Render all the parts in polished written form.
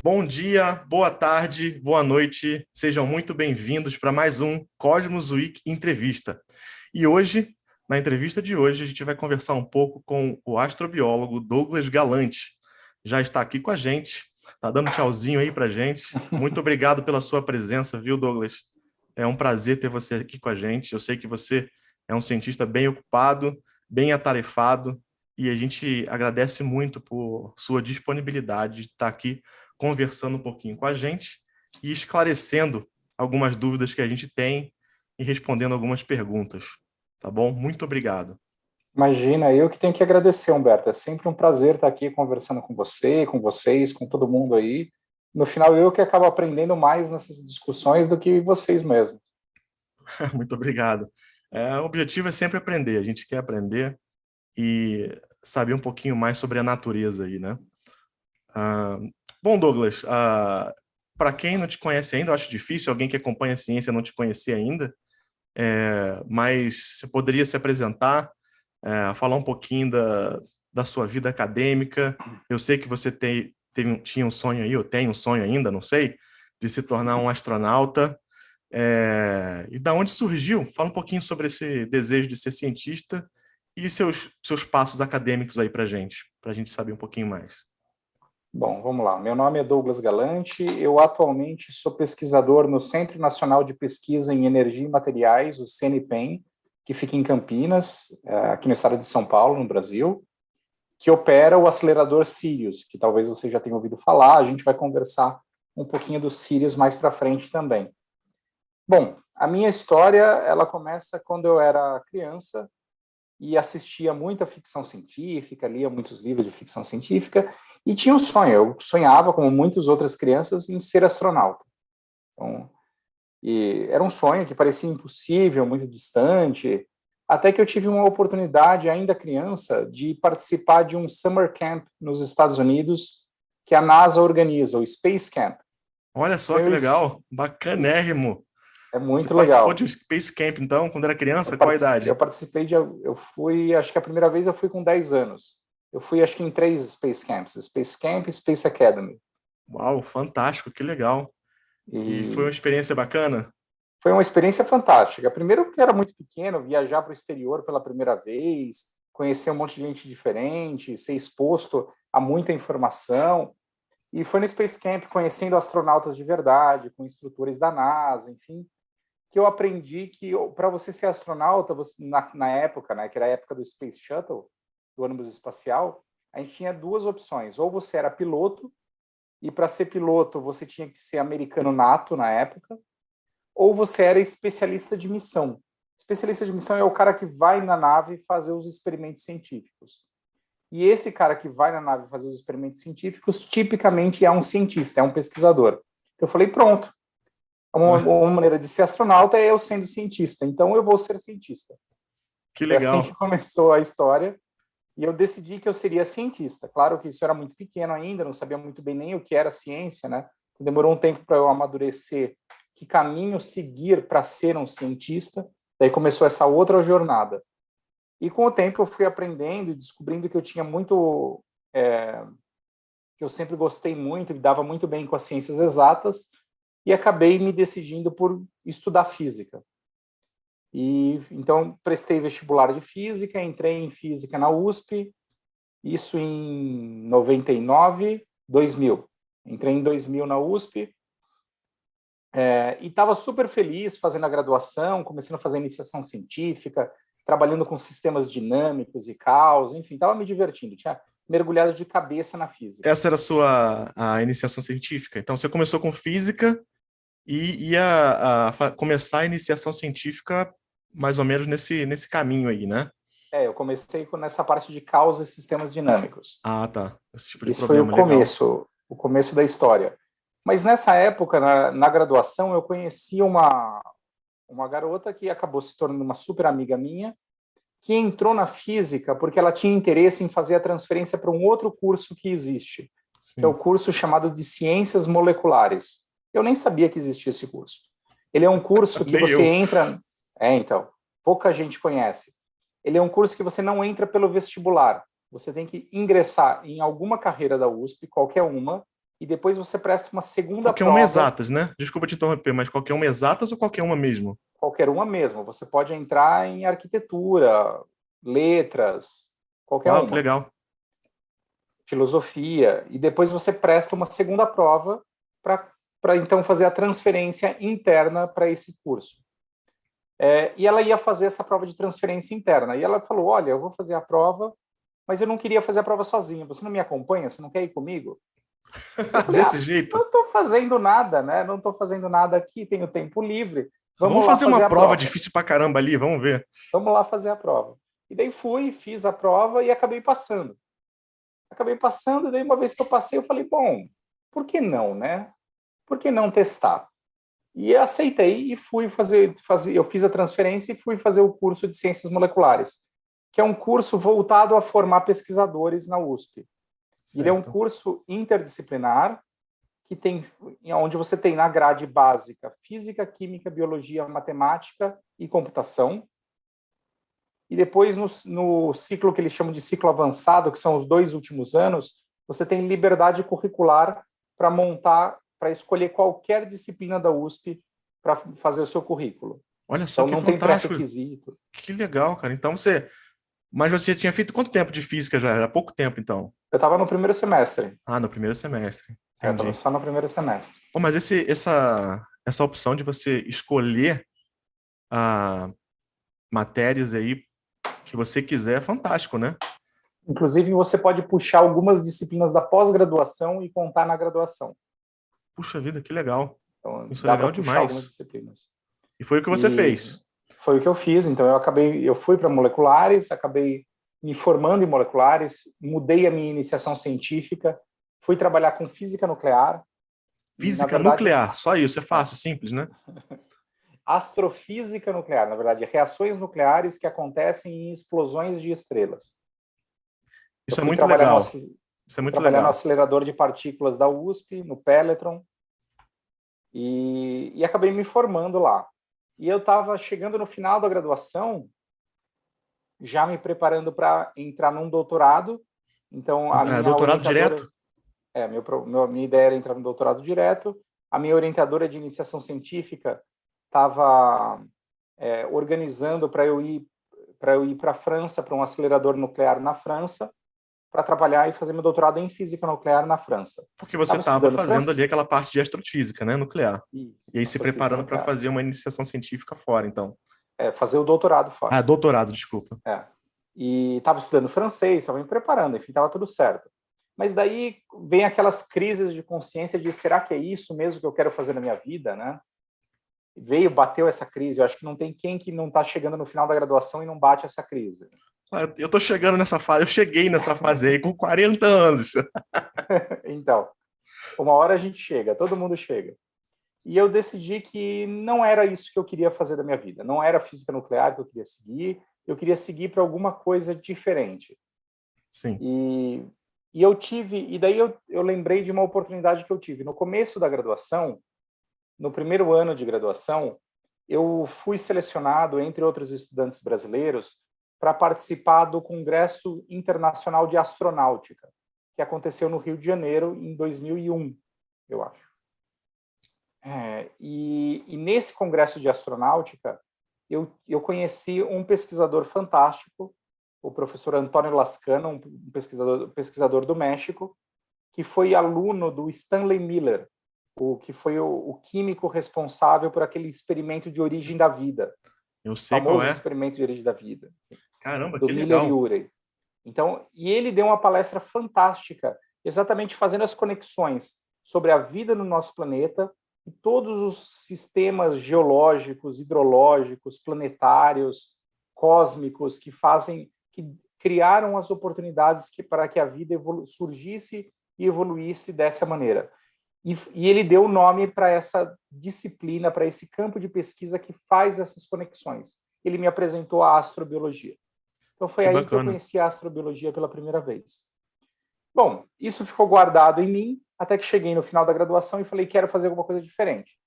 Bom dia, boa tarde, boa noite, sejam muito bem-vindos para mais um Cosmos Week Entrevista. E hoje, na entrevista de hoje, a gente vai conversar um pouco com o astrobiólogo Douglas Galante. Já está aqui com a gente, está dando um tchauzinho aí para a gente. Muito obrigado pela sua presença, viu, Douglas? É um prazer ter você aqui com a gente. Eu sei que você é um cientista bem ocupado, bem atarefado, e a gente agradece muito por sua disponibilidade de estar aqui conversando um pouquinho com a gente e esclarecendo algumas dúvidas que a gente tem e respondendo algumas perguntas. Tá bom? Muito obrigado. Imagina, eu que tenho que agradecer, Humberto. É sempre um prazer estar aqui conversando com você, com vocês, com todo mundo aí. No final, eu que acabo aprendendo mais nessas discussões do que vocês mesmos. Muito obrigado. O objetivo é sempre aprender. A gente quer aprender e saber um pouquinho mais sobre a natureza aí, né? Ah, bom, Douglas, para quem não te conhece ainda, eu acho difícil alguém que acompanha a ciência não te conhecer ainda, mas você poderia se apresentar, falar um pouquinho da sua vida acadêmica. Eu sei que você tinha um sonho aí, ou tem um sonho ainda, não sei, de se tornar um astronauta. E da onde surgiu? Fala um pouquinho sobre esse desejo de ser cientista e seus passos acadêmicos aí para a gente saber um pouquinho mais. Bom, vamos lá. Meu nome é Douglas Galante. Eu atualmente sou pesquisador no Centro Nacional de Pesquisa em Energia e Materiais, o CNPEM, que fica em Campinas, aqui no estado de São Paulo, no Brasil, que opera o acelerador Sirius, que talvez você já tenha ouvido falar. A gente vai conversar um pouquinho do Sirius mais para frente também. Bom, a minha história, ela começa quando eu era criança e assistia muita ficção científica, lia muitos livros de ficção científica e tinha um sonho. Eu sonhava, como muitas outras crianças, em ser astronauta. Então, e era um sonho que parecia impossível, muito distante, até que eu tive uma oportunidade, ainda criança, de participar de um summer camp nos Estados Unidos que a NASA organiza, o Space Camp. Olha só Então, que legal, bacanérrimo. é Você muito participou de legal. um Space Camp, então, quando era criança? Qual a Eu idade? participei de. Eu fui, acho que a primeira vez eu fui com 10 anos. Eu fui, acho que em 3 Space Camps: Space Camp e Space Academy. Uau, fantástico, que legal. E foi uma E experiência bacana? foi uma experiência fantástica. Primeiro, que era muito pequeno, viajar para o exterior pela primeira vez, conhecer um monte de gente diferente, ser exposto a muita informação. E foi no Space Camp, conhecendo astronautas de verdade, com instrutores da NASA, enfim, que eu aprendi que para você ser astronauta, na época, né, que era a época do Space Shuttle, do ônibus espacial, a gente tinha duas opções. Ou você era piloto, e para ser piloto você tinha que ser americano nato na época, ou você era especialista de missão. Especialista de missão é o cara que vai na nave fazer os experimentos científicos. E esse cara que vai na nave fazer os experimentos científicos, tipicamente é um cientista, é um pesquisador. Eu falei, pronto, uma maneira de ser astronauta é eu sendo cientista, então eu vou ser cientista. Que Foi assim que legal. começou a história, e eu decidi que eu seria cientista. Claro que isso era muito pequeno ainda, não sabia muito bem nem o que era ciência, né? Demorou um tempo para eu amadurecer que caminho seguir para ser um cientista. Daí começou essa outra jornada. E com o tempo eu fui aprendendo e descobrindo que eu tinha muito... que eu sempre gostei muito e dava muito bem com as ciências exatas, e acabei me decidindo por estudar física. E então prestei vestibular de física, entrei em física na USP, isso em 99, 2000. Entrei em 2000 na USP, e estava super feliz fazendo a graduação, começando a fazer iniciação científica, trabalhando com sistemas dinâmicos e caos, enfim, estava me divertindo, tinha mergulhado de cabeça na física. Essa era a iniciação científica. Então, você começou com física e ia começar a iniciação científica mais ou menos nesse caminho aí, né? Eu comecei nessa parte de caos e sistemas dinâmicos. Ah, tá. Esse tipo de Esse foi problema, legal. o começo da história. Mas nessa época, na graduação, eu conheci uma garota que acabou se tornando uma super amiga minha, que entrou na física porque ela tinha interesse em fazer a transferência para um outro curso que existe, que é o Sim. curso chamado de Ciências Moleculares. Eu nem sabia que existia esse curso. Ele é um curso que Nem você eu. entra... então, pouca gente conhece. Ele é um curso que você não entra pelo vestibular. Você tem que ingressar em alguma carreira da USP, qualquer uma, e depois você presta uma segunda Qualquer prova. uma exatas, né? Desculpa te interromper, mas qualquer uma exatas ou qualquer uma mesmo? Qualquer uma mesmo. Você pode entrar em arquitetura, letras, qualquer Uau, que uma. legal. Filosofia, e depois você presta uma segunda prova para então fazer a transferência interna para esse curso. E ela ia fazer essa prova de transferência interna. E ela falou, olha, eu vou fazer a prova, mas eu não queria fazer a prova sozinha. Você não me acompanha? Você não quer ir comigo? Eu falei, Desse jeito. não estou fazendo nada, né? Não estou fazendo nada aqui, tenho tempo livre. Vamos Lá fazer uma a prova difícil pra caramba ali, vamos ver. Vamos lá fazer a prova. E daí fiz a prova e acabei passando. E daí uma vez que eu passei, eu falei, bom, por que não, né? Por que não testar? E aceitei e fui fazer. Eu fiz a transferência e fui fazer o curso de Ciências Moleculares, que é um curso voltado a formar pesquisadores na USP. Certo. Ele é um curso interdisciplinar, onde você tem na grade básica física, química, biologia, matemática e computação. E depois, no ciclo que eles chamam de ciclo avançado, que são os 2 últimos anos, você tem liberdade curricular para escolher qualquer disciplina da USP para fazer o seu currículo. Olha só, então, que não tem fantástico. pré-requisito. Que legal, cara. Então Mas você tinha feito quanto tempo de física já? Era pouco tempo, então? Eu estava no primeiro semestre. Ah, no primeiro semestre. Eu Entendi. estava só no primeiro semestre. Oh, mas essa opção de você escolher matérias aí que você quiser é fantástico, né? Inclusive, você pode puxar algumas disciplinas da pós-graduação e contar na graduação. Puxa vida, que legal. Então, isso é legal demais. Algumas disciplinas. E foi o que você fez? Foi o que eu fiz. Então, eu fui para moleculares, acabei me formando em moleculares, mudei a minha iniciação científica, fui trabalhar com física nuclear. Física nuclear, só isso, é fácil, simples, né? Astrofísica nuclear, na verdade, reações nucleares que acontecem em explosões de estrelas. Isso é muito legal. Isso é muito legal. No acelerador de partículas da USP, no Peletron, e acabei me formando lá. E eu estava chegando no final da graduação, já me preparando para entrar num doutorado. Então, a minha doutorado direto? Minha ideia era entrar no doutorado direto. A minha orientadora de iniciação científica estava organizando para eu ir para a França, para um acelerador nuclear na França, para trabalhar e fazer meu doutorado em física nuclear na França. Porque você estava fazendo ali aquela parte de astrofísica, né, nuclear. E aí se preparando para fazer uma iniciação científica fora, então. Fazer o doutorado fora. Doutorado, desculpa. E estava estudando francês, estava me preparando, enfim, estava tudo certo. Mas daí vem aquelas crises de consciência de será que é isso mesmo que eu quero fazer na minha vida, né? Bateu essa crise. Eu acho que não tem quem que não está chegando no final da graduação e não bate essa crise. Eu estou chegando nessa fase, eu cheguei nessa fase aí com 40 anos. Então, uma hora a gente chega, todo mundo chega. E eu decidi que não era isso que eu queria fazer da minha vida. Não era física nuclear que eu queria seguir para alguma coisa diferente. Sim. E daí eu lembrei de uma oportunidade que eu tive. No começo da graduação, no primeiro ano de graduação, eu fui selecionado, entre outros estudantes brasileiros, para participar do Congresso Internacional de Astronáutica, que aconteceu no Rio de Janeiro em 2001, eu acho. E nesse Congresso de Astronáutica, eu conheci um pesquisador fantástico, o professor Antônio Lascano, um pesquisador do México, que foi aluno do Stanley Miller, que foi o químico responsável por aquele experimento de origem da vida. Eu sei qual é. Experimento de origem da vida. Caramba, do que Miller legal. E Urey. Então, e ele deu uma palestra fantástica, exatamente fazendo as conexões sobre a vida no nosso planeta e todos os sistemas geológicos, hidrológicos, planetários, cósmicos que criaram as oportunidades para que a vida surgisse e evoluísse dessa maneira. E ele deu o nome para essa disciplina, para esse campo de pesquisa que faz essas conexões. Ele me apresentou a astrobiologia. Então foi aí que eu conheci a astrobiologia pela primeira vez. Bom, isso ficou guardado em mim, até que cheguei no final da graduação e falei, quero fazer alguma coisa diferente.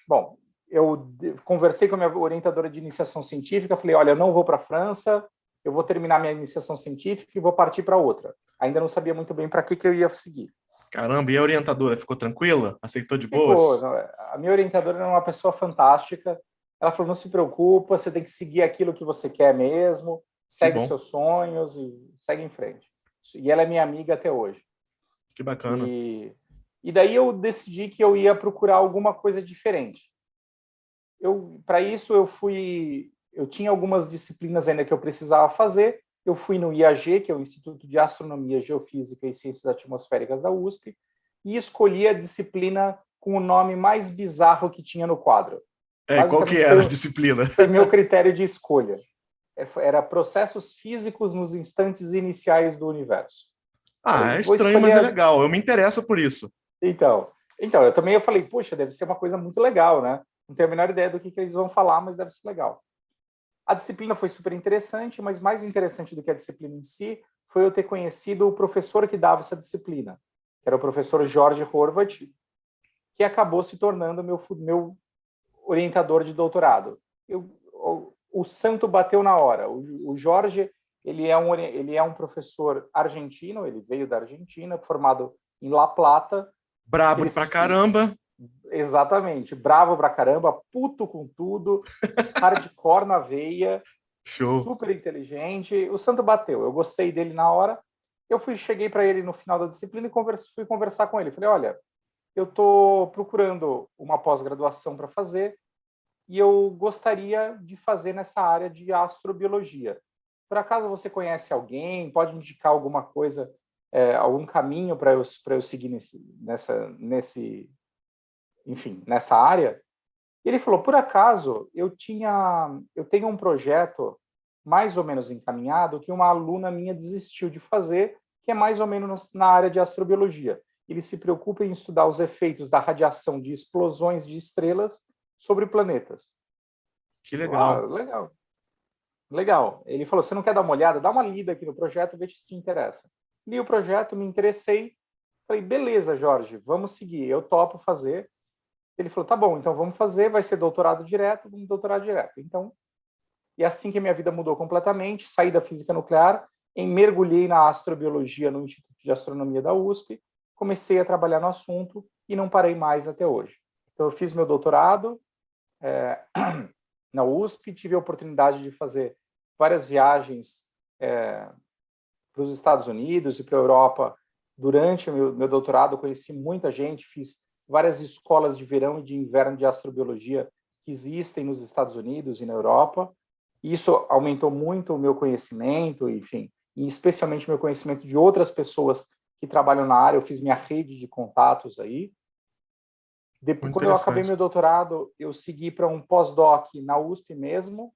Bom, eu conversei com a minha orientadora de iniciação científica, falei, olha, eu não vou para a França, eu vou terminar minha iniciação científica e vou partir para outra. Ainda não sabia muito bem para que eu ia seguir. Caramba, e a orientadora ficou tranquila? Aceitou de Ficou. boas? A minha orientadora era uma pessoa fantástica. Ela falou: não se preocupa, você tem que seguir aquilo que você quer mesmo, Que segue os bom, seus sonhos e segue em frente. E ela é minha amiga até hoje. que bacana. E daí eu decidi que eu ia procurar alguma coisa diferente. Para isso, eu tinha algumas disciplinas ainda que eu precisava fazer. Eu fui no IAG, que é o Instituto de Astronomia, Geofísica e Ciências Atmosféricas da USP, e escolhi a disciplina com o nome mais bizarro que tinha no quadro. E qual que Basicamente, era a disciplina? foi meu critério de escolha. Era processos físicos nos instantes iniciais do universo. Ah, Falei, é vou estranho, mas é escolher. legal. Eu me interesso por isso. Então, eu falei, poxa, deve ser uma coisa muito legal, né? Não tenho a menor ideia do que eles vão falar, mas deve ser legal. A disciplina foi super interessante, mas mais interessante do que a disciplina em si foi eu ter conhecido o professor que dava essa disciplina, que era o professor Jorge Horvath, que acabou se tornando meu orientador de doutorado. O santo bateu na hora. O Jorge, ele é um professor argentino, ele veio da Argentina, formado em La Plata. Brabo pra caramba. Exatamente, bravo pra caramba, puto com tudo, hardcore na veia, Show. super inteligente. O santo bateu, eu gostei dele na hora. Cheguei para ele no final da disciplina e fui conversar com ele. Falei, olha, eu estou procurando uma pós-graduação para fazer e eu gostaria de fazer nessa área de astrobiologia. Por acaso você conhece alguém? Pode indicar alguma coisa, algum caminho para eu seguir nessa área? E ele falou, por acaso, eu tenho um projeto mais ou menos encaminhado que uma aluna minha desistiu de fazer, que é mais ou menos na área de astrobiologia. Ele se preocupa em estudar os efeitos da radiação de explosões de estrelas sobre planetas. Que legal. Legal. Legal. Ele falou, você não quer dar uma olhada? Dá uma lida aqui no projeto, vê se te interessa. Li o projeto, me interessei. Falei, beleza, Jorge, vamos seguir. Eu topo fazer. Ele falou, tá bom, então vamos fazer, vai ser doutorado direto, vamos doutorado direto. Então, e assim que a minha vida mudou completamente, saí da física nuclear, mergulhei na astrobiologia no Instituto de Astronomia da USP, comecei a trabalhar no assunto e não parei mais até hoje. Então, eu fiz meu doutorado na USP, tive a oportunidade de fazer várias viagens para os Estados Unidos e para a Europa. Durante o meu doutorado, conheci muita gente, fiz várias escolas de verão e de inverno de astrobiologia que existem nos Estados Unidos e na Europa. Isso aumentou muito o meu conhecimento, enfim, e especialmente meu conhecimento de outras pessoas que trabalham na área. Eu fiz minha rede de contatos aí. Muito Quando eu acabei interessante. meu doutorado, eu segui para um pós-doc na USP mesmo,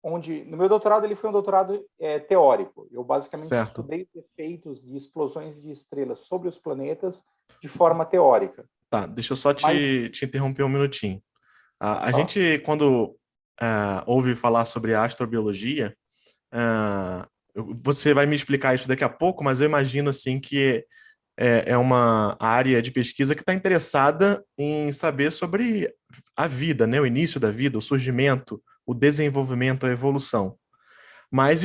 onde no meu doutorado ele foi um doutorado teórico. Eu basicamente Certo. estudei os efeitos de explosões de estrelas sobre os planetas de forma teórica. Tá, deixa eu só Mas te interromper um minutinho. A só, gente, quando ouve falar sobre astrobiologia, você vai me explicar isso daqui a pouco, mas eu imagino assim que é uma área de pesquisa que está interessada em saber sobre a vida, né? O início da vida, o surgimento, o desenvolvimento, a evolução. Mas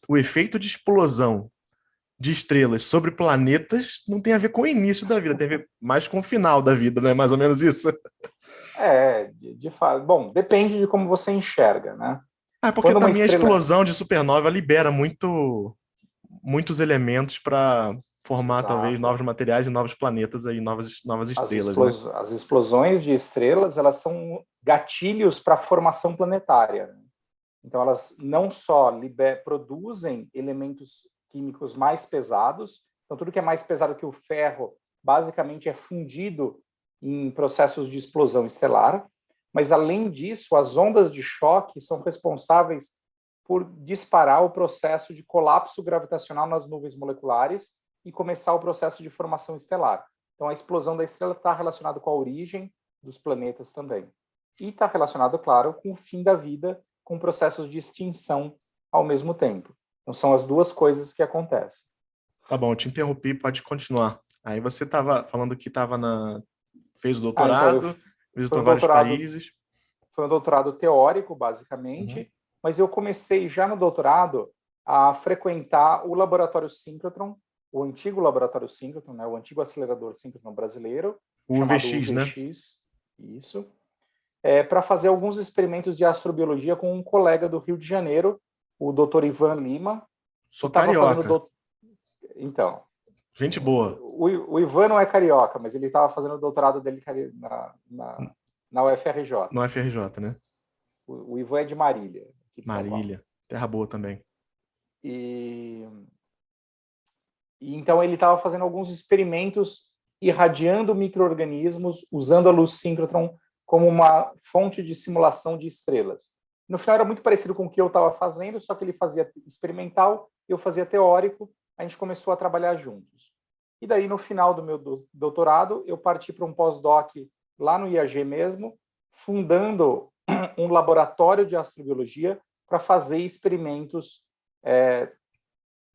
o efeito de explosão de estrelas sobre planetas não tem a ver com o início da vida, tem a ver mais com o final da vida, não é mais ou menos isso? de fato, bom, depende de como você enxerga, né? Ah, porque Quando uma também a estrela, explosão de supernova libera muitos elementos para formar talvez exato, novos materiais e novos planetas aí, novas estrelas, né? as explosões de estrelas, elas são gatilhos para a formação planetária, né? Então, elas não só produzem elementos químicos mais pesados, então tudo que é mais pesado que o ferro, basicamente é fundido em processos de explosão estelar, mas além disso, as ondas de choque são responsáveis por disparar o processo de colapso gravitacional nas nuvens moleculares e começar o processo de formação estelar. Então, a explosão da estrela está relacionada com a origem dos planetas também. E está relacionado, claro, com o fim da vida, com processos de extinção ao mesmo tempo. Então, são as duas coisas que acontecem. Tá bom, eu te interrompi, pode continuar. Aí você estava falando que fez o Então, doutorado, foi visitou um vários doutorado, países. foi um doutorado teórico, Uhum. basicamente, mas eu comecei já no doutorado a frequentar o laboratório síncrotron, o antigo laboratório síncrotron, né, o antigo acelerador síncrotron brasileiro, O chamado UVX, né? Isso, para fazer alguns experimentos de astrobiologia com um colega do Rio de Janeiro, o Dr. Ivan Lima. Sou carioca. Então, gente boa. O Ivan não é carioca, mas ele estava fazendo o doutorado dele na UFRJ. Na UFRJ, né? O Ivan é de Marília. Aqui de Marília, terra boa também. E então ele estava fazendo alguns experimentos irradiando micro-organismos usando a luz síncrotron como uma fonte de simulação de estrelas. No final era muito parecido com o que eu estava fazendo, só que ele fazia experimental, eu fazia teórico, a gente começou a trabalhar juntos. E daí, no final do meu doutorado, eu parti para um pós-doc lá no IAG mesmo, fundando um laboratório de astrobiologia para fazer experimentos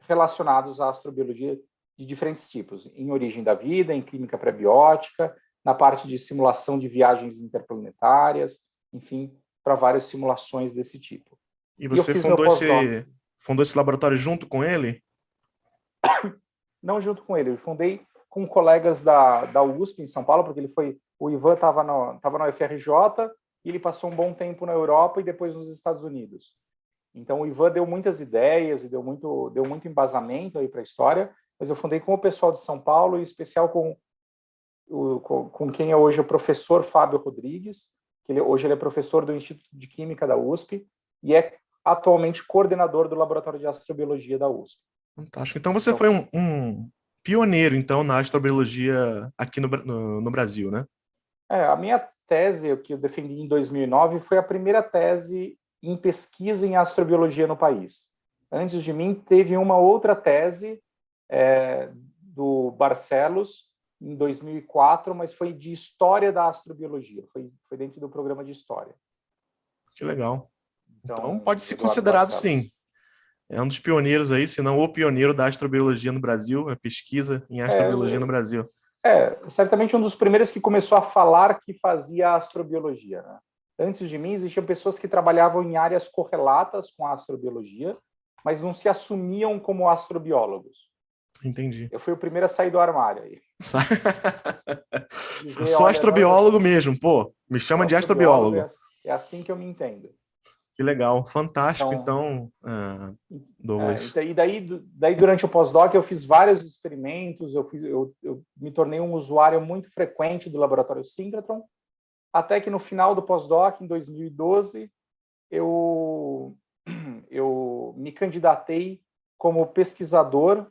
relacionados à astrobiologia de diferentes tipos, em origem da vida, em química pré-biótica, na parte de simulação de viagens interplanetárias, enfim, para várias simulações desse tipo. E você fundou esse laboratório junto com ele? Não junto com ele, eu fundei com colegas da USP em São Paulo, porque o Ivan estava na UFRJ e ele passou um bom tempo na Europa e depois nos Estados Unidos. Então o Ivan deu muitas ideias e deu muito embasamento aí para a história, mas eu fundei com o pessoal de São Paulo, em especial com quem é hoje o professor Fábio Rodrigues, que hoje ele é professor do Instituto de Química da USP e é atualmente coordenador do Laboratório de Astrobiologia da USP. Fantástico. Então você foi um pioneiro, então, na astrobiologia aqui no Brasil, né? A minha tese, que eu defendi em 2009, foi a primeira tese em pesquisa em astrobiologia no país. Antes de mim, teve uma outra tese do Barcelos, em 2004, mas foi de história da astrobiologia, foi dentro do programa de história. Que legal. Então pode ser considerado, sim. É um dos pioneiros aí, se não o pioneiro da astrobiologia no Brasil, a pesquisa em astrobiologia no Brasil. Certamente um dos primeiros que começou a falar que fazia astrobiologia, né? Antes de mim, existiam pessoas que trabalhavam em áreas correlatas com a astrobiologia, mas não se assumiam como astrobiólogos. Entendi. Eu fui o primeiro a sair do armário aí. Sou astrobiólogo mesmo, pô. Me chama de astrobiólogo. É assim que eu me entendo. Que legal, fantástico, então Douglas. E daí durante o pós-doc eu fiz vários experimentos, eu me tornei um usuário muito frequente do laboratório síncrotron, até que no final do pós-doc, em 2012, eu me candidatei como pesquisador,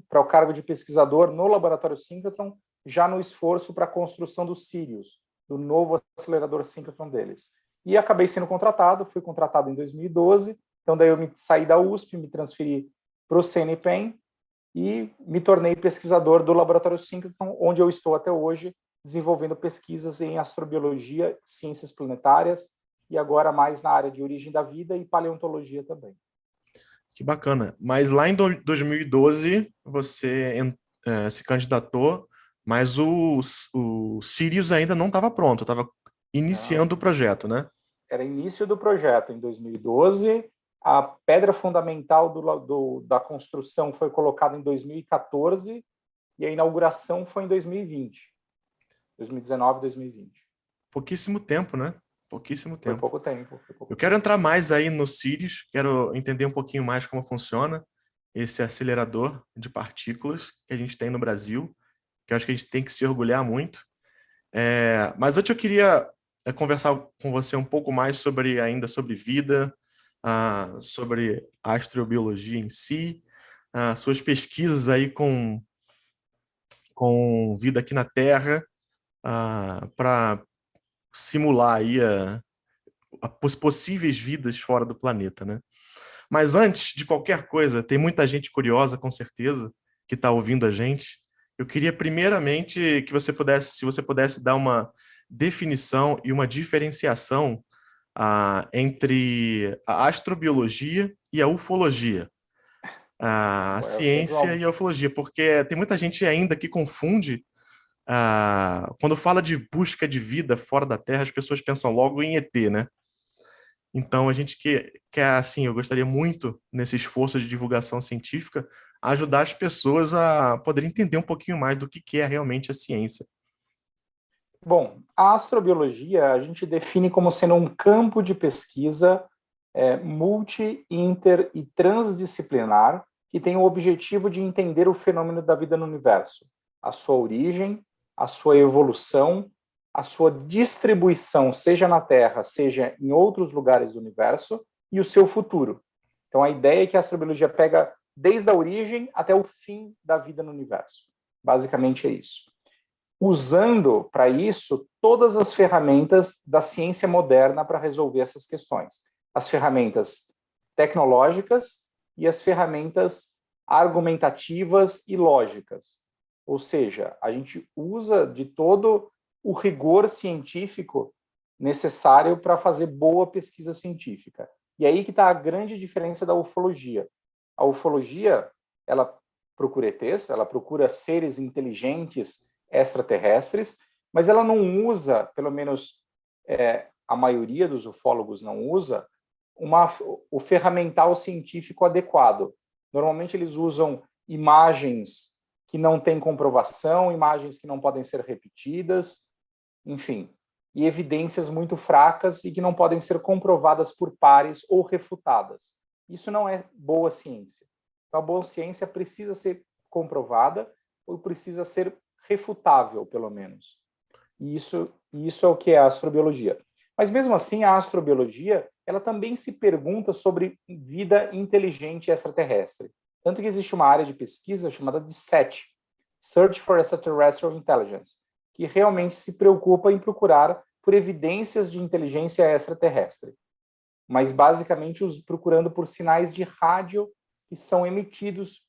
para o cargo de pesquisador no laboratório síncrotron, já no esforço para a construção do Sirius, do novo acelerador síncrotron deles. E acabei sendo contratado, fui contratado em 2012, então daí eu saí da USP, me transferi para o CNPEM e me tornei pesquisador do laboratório síncrotron, onde eu estou até hoje, desenvolvendo pesquisas em astrobiologia, ciências planetárias e agora mais na área de origem da vida e paleontologia também. Que bacana. Mas lá em 2012 você se candidatou, mas o Sirius ainda não estava pronto, estava iniciando o projeto, né? Era início do projeto em 2012. A pedra fundamental da construção foi colocada em 2014 e a inauguração foi em 2020. 2019, 2020. Pouquíssimo tempo, né? Pouquíssimo tempo. Foi pouco tempo. Eu quero entrar mais aí no Sirius, quero entender um pouquinho mais como funciona esse acelerador de partículas que a gente tem no Brasil, que eu acho que a gente tem que se orgulhar muito. Mas antes eu queria conversar com você um pouco mais sobre vida, sobre astrobiologia em si, suas pesquisas aí com vida aqui na Terra, para simular aí as possíveis vidas fora do planeta, né? Mas antes de qualquer coisa, tem muita gente curiosa, com certeza, que está ouvindo a gente. Eu queria primeiramente que se você pudesse dar uma definição e uma diferenciação entre a astrobiologia e a ufologia. A ciência e a ufologia, porque tem muita gente ainda que confunde. Quando fala de busca de vida fora da Terra, as pessoas pensam logo em ET, né? Então, a gente quer, assim, eu gostaria muito, nesse esforço de divulgação científica, ajudar as pessoas a poderem entender um pouquinho mais do que é realmente a ciência. Bom, a astrobiologia a gente define como sendo um campo de pesquisa multi, inter e transdisciplinar que tem o objetivo de entender o fenômeno da vida no universo, a sua origem, a sua evolução, a sua distribuição, seja na Terra, seja em outros lugares do universo, e o seu futuro. Então, a ideia é que a astrobiologia pega desde a origem até o fim da vida no universo. Basicamente é isso. Usando para isso todas as ferramentas da ciência moderna para resolver essas questões. As ferramentas tecnológicas e as ferramentas argumentativas e lógicas. Ou seja, a gente usa de todo o rigor científico necessário para fazer boa pesquisa científica. E aí que está a grande diferença da ufologia. A ufologia, ela procura ETs, ela procura seres inteligentes extraterrestres, mas ela não usa, pelo menos a maioria dos ufólogos não usa, o ferramental científico adequado. Normalmente eles usam imagens que não têm comprovação, imagens que não podem ser repetidas, enfim, e evidências muito fracas e que não podem ser comprovadas por pares ou refutadas. Isso não é boa ciência. Então, a boa ciência precisa ser comprovada ou precisa ser refutável, pelo menos. E isso é o que é a astrobiologia. Mas, mesmo assim, a astrobiologia ela também se pergunta sobre vida inteligente extraterrestre. Tanto que existe uma área de pesquisa chamada de SETI, Search for Extraterrestrial Intelligence, que realmente se preocupa em procurar por evidências de inteligência extraterrestre, mas basicamente procurando por sinais de rádio que são emitidos,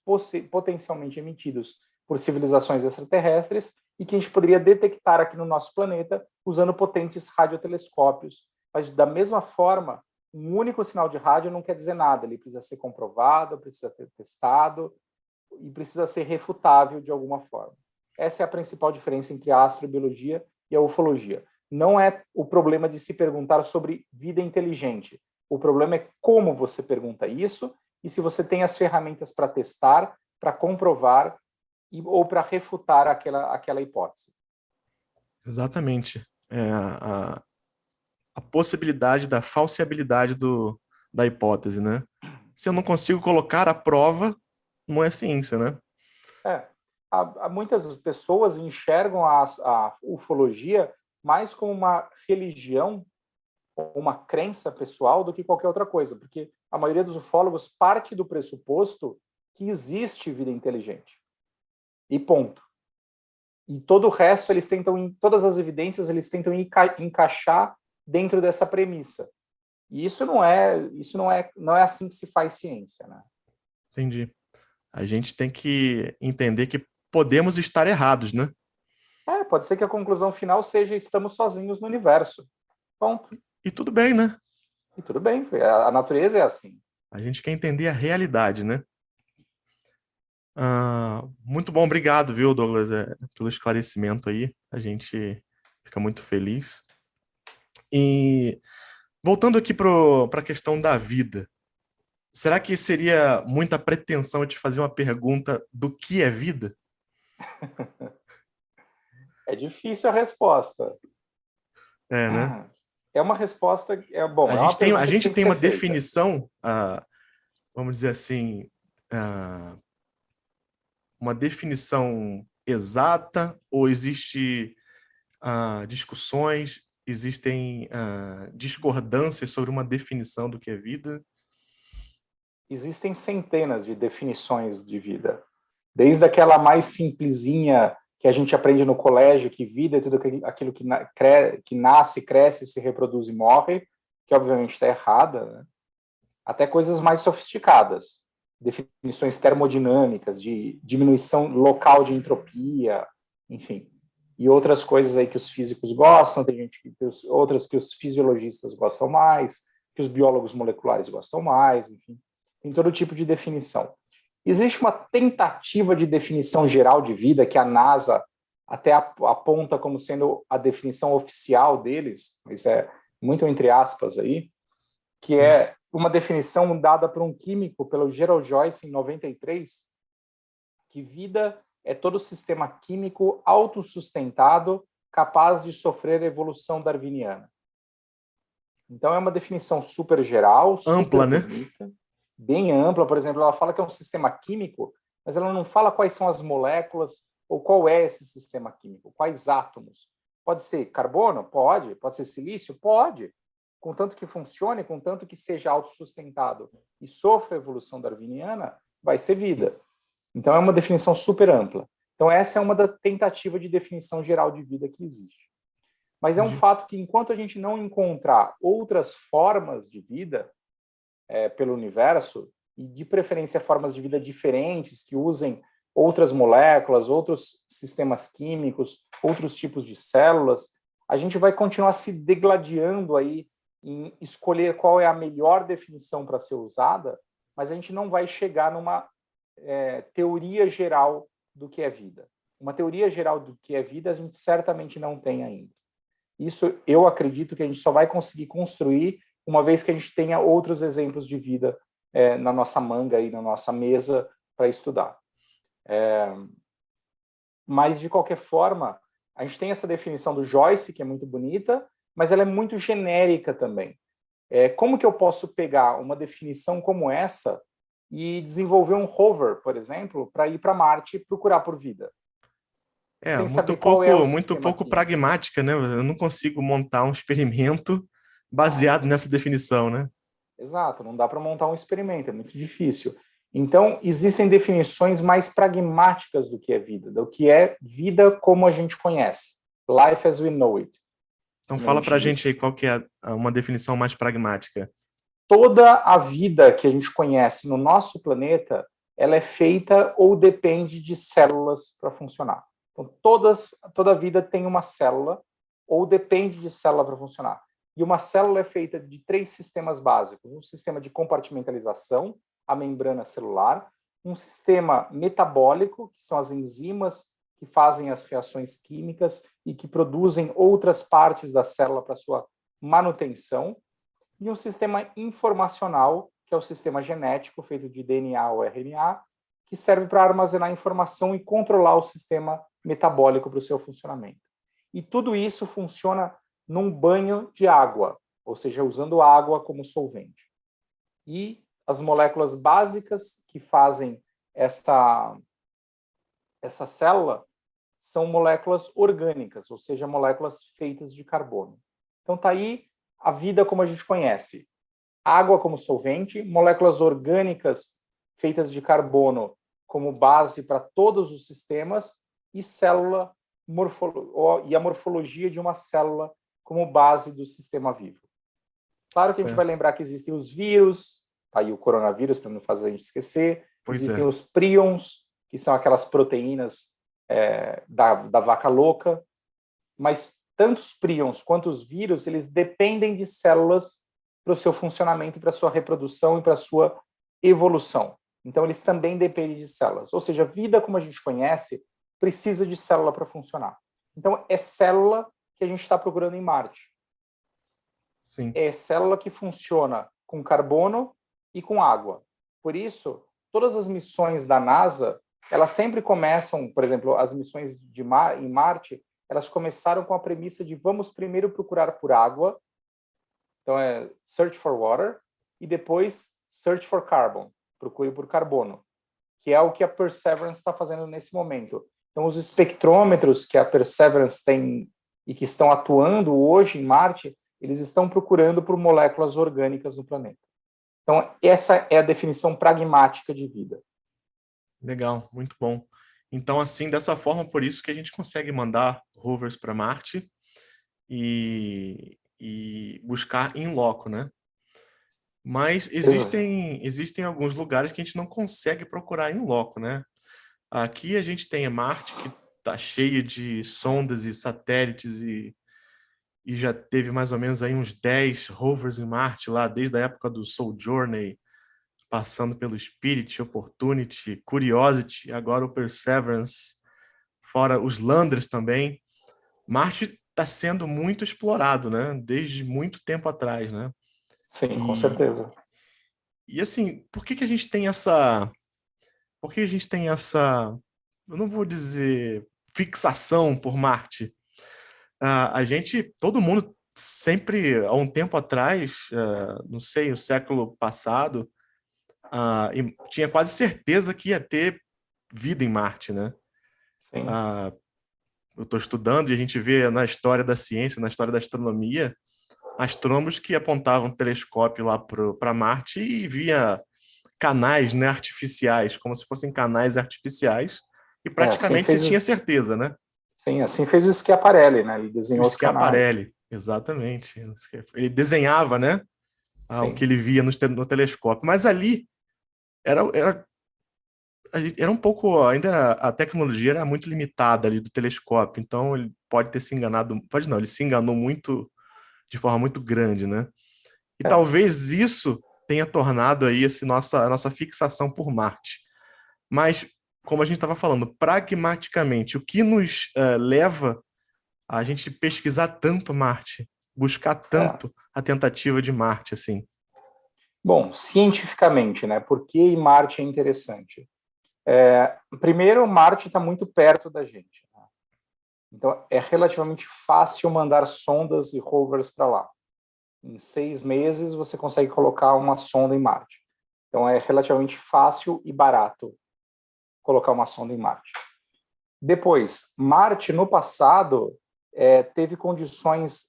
potencialmente emitidos por civilizações extraterrestres e que a gente poderia detectar aqui no nosso planeta usando potentes radiotelescópios. Mas, da mesma forma, um único sinal de rádio não quer dizer nada, ele precisa ser comprovado, precisa ser testado e precisa ser refutável de alguma forma. Essa é a principal diferença entre a astrobiologia e a ufologia. Não é o problema de se perguntar sobre vida inteligente. O problema é como você pergunta isso e se você tem as ferramentas para testar, para comprovar ou para refutar aquela hipótese. Exatamente. A possibilidade da falseabilidade da hipótese, né? Se eu não consigo colocar a prova, não é ciência, né? Muitas pessoas enxergam a ufologia mais como uma religião, uma crença pessoal do que qualquer outra coisa, porque a maioria dos ufólogos parte do pressuposto que existe vida inteligente. E ponto. E todo o resto, todas as evidências, eles tentam encaixar dentro dessa premissa. E isso não é assim que se faz ciência, né? Entendi. A gente tem que entender que podemos estar errados, né? Pode ser que a conclusão final seja estamos sozinhos no universo. Ponto. E tudo bem, né? E tudo bem, a natureza é assim. A gente quer entender a realidade, né? Muito bom, obrigado, viu, Douglas, pelo esclarecimento aí. A gente fica muito feliz. E voltando aqui para a questão da vida, será que seria muita pretensão eu te fazer uma pergunta do que é vida? É difícil a resposta. Né? É uma resposta... A gente tem uma feita. definição, vamos dizer assim, uma definição exata, ou existe discussões, existem discordâncias sobre uma definição do que é vida? Existem centenas de definições de vida. Desde aquela mais simplesinha que a gente aprende no colégio, que vida é tudo aquilo que nasce, cresce, se reproduz e morre, que obviamente está errada, né? Até coisas mais sofisticadas, definições termodinâmicas, de diminuição local de entropia, enfim. E outras coisas aí que os físicos gostam, outras que os fisiologistas gostam mais, que os biólogos moleculares gostam mais, enfim. Tem todo tipo de definição. Existe uma tentativa de definição geral de vida que a NASA até aponta como sendo a definição oficial deles, mas é muito entre aspas aí, que é uma definição dada por um químico, pelo Gerald Joyce, em 93, que vida é todo sistema químico autossustentado capaz de sofrer evolução darwiniana. Então, é uma definição super geral, Ampla, super né? bonita, bem ampla. Por exemplo, ela fala que é um sistema químico, mas ela não fala quais são as moléculas ou qual é esse sistema químico, quais átomos. Pode ser carbono? Pode. Pode ser silício? Pode. Contanto que funcione, contanto que seja autossustentado e sofra evolução darwiniana, vai ser vida. Então, é uma definição super ampla. Então, essa é uma da tentativa de definição geral de vida que existe. Mas é um fato que, enquanto a gente não encontrar outras formas de vida pelo universo, e de preferência formas de vida diferentes, que usem outras moléculas, outros sistemas químicos, outros tipos de células, a gente vai continuar se degladiando aí em escolher qual é a melhor definição para ser usada, mas a gente não vai chegar numa teoria geral do que é vida. Uma teoria geral do que é vida a gente certamente não tem ainda. Isso eu acredito que a gente só vai conseguir construir uma vez que a gente tenha outros exemplos de vida na nossa manga e na nossa mesa para estudar. Mas, de qualquer forma, a gente tem essa definição do Joyce, que é muito bonita, mas ela é muito genérica também. Como que eu posso pegar uma definição como essa e desenvolver um rover, por exemplo, para ir para Marte e procurar por vida? Sem saber qual é o Muito sistema pouco químico. pragmática, né? Eu não consigo montar um experimento baseado nessa definição, né? Exato, não dá para montar um experimento, é muito difícil. Então, existem definições mais pragmáticas do que é vida como a gente conhece. Life as we know it. Então fala para a gente aí qual que é uma definição mais pragmática. Toda a vida que a gente conhece no nosso planeta, ela é feita ou depende de células para funcionar. Então, toda vida tem uma célula ou depende de célula para funcionar. E uma célula é feita de 3 sistemas básicos. Um sistema de compartimentalização, a membrana celular, um sistema metabólico, que são as enzimas que fazem as reações químicas e que produzem outras partes da célula para sua manutenção, e um sistema informacional, que é o sistema genético, feito de DNA ou RNA, que serve para armazenar informação e controlar o sistema metabólico para o seu funcionamento. E tudo isso funciona num banho de água, ou seja, usando água como solvente. E as moléculas básicas que fazem essa célula são moléculas orgânicas, ou seja, moléculas feitas de carbono. Então está aí a vida como a gente conhece. Água como solvente, moléculas orgânicas feitas de carbono como base para todos os sistemas e a morfologia de uma célula como base do sistema vivo. Claro que a gente vai lembrar que existem os vírus, tá aí o coronavírus, para não fazer a gente esquecer, existem os prions, que são aquelas proteínas da vaca louca, mas tanto os prions quanto os vírus, eles dependem de células para o seu funcionamento, para a sua reprodução e para a sua evolução. Então, eles também dependem de células. Ou seja, a vida como a gente conhece precisa de célula para funcionar. Então, é célula que a gente está procurando em Marte. Sim. É célula que funciona com carbono e com água. Por isso, todas as missões da NASA, elas sempre começam, por exemplo, as missões em Marte, elas começaram com a premissa de vamos primeiro procurar por água, então é search for water, e depois search for carbon, procure por carbono, que é o que a Perseverance está fazendo nesse momento. Então, os espectrômetros que a Perseverance tem e que estão atuando hoje em Marte, eles estão procurando por moléculas orgânicas no planeta. Então, essa é a definição pragmática de vida. Legal, muito bom. Então, assim, dessa forma, por isso que a gente consegue mandar rovers para Marte e buscar em loco, né? Mas existem alguns lugares que a gente não consegue procurar em loco, né? Aqui a gente tem Marte, que está cheio de sondas e satélites e já teve mais ou menos aí uns 10 rovers em Marte lá, desde a época do Sojourner, passando pelo Spirit, Opportunity, Curiosity, agora o Perseverance, fora os Landers também. Marte está sendo muito explorado, né? Desde muito tempo atrás, né? Sim, com E, certeza. e assim, por que que a gente tem essa... Por que a gente tem essa... Eu não vou dizer fixação por Marte. A gente, todo mundo sempre, há um tempo atrás, não sei, o século passado, tinha quase certeza que ia ter vida em Marte, né? Sim. Ah, eu estou estudando e a gente vê na história da ciência, na história da astronomia, astrônomos que apontavam um telescópio lá para Marte e via canais, né, artificiais, como se fossem canais artificiais, e Assim praticamente se fez, tinha certeza, né? sim, assim fez o Schiaparelli, né? Ele O desenhou os canais. Schiaparelli, exatamente. Ele desenhava, né, o que Sim. ele via no telescópio. Mas ali era, era um pouco, ainda a tecnologia era muito limitada ali do telescópio, então ele pode ter se enganado, pode não, ele se enganou muito, de forma muito grande, né? E É, talvez isso tenha tornado aí a nossa fixação por Marte. Mas, como a gente estava falando, pragmaticamente, o que nos leva a gente pesquisar tanto Marte, buscar é. tanto a tentativa de Marte, assim? Bom, cientificamente, né? Por que Marte é interessante? Primeiro, Marte está muito perto da gente, né? Então, é relativamente fácil mandar sondas e rovers para lá. Em 6 meses, você consegue colocar uma sonda em Marte. Então, é relativamente fácil e barato colocar uma sonda em Marte. Depois, Marte, no passado, teve condições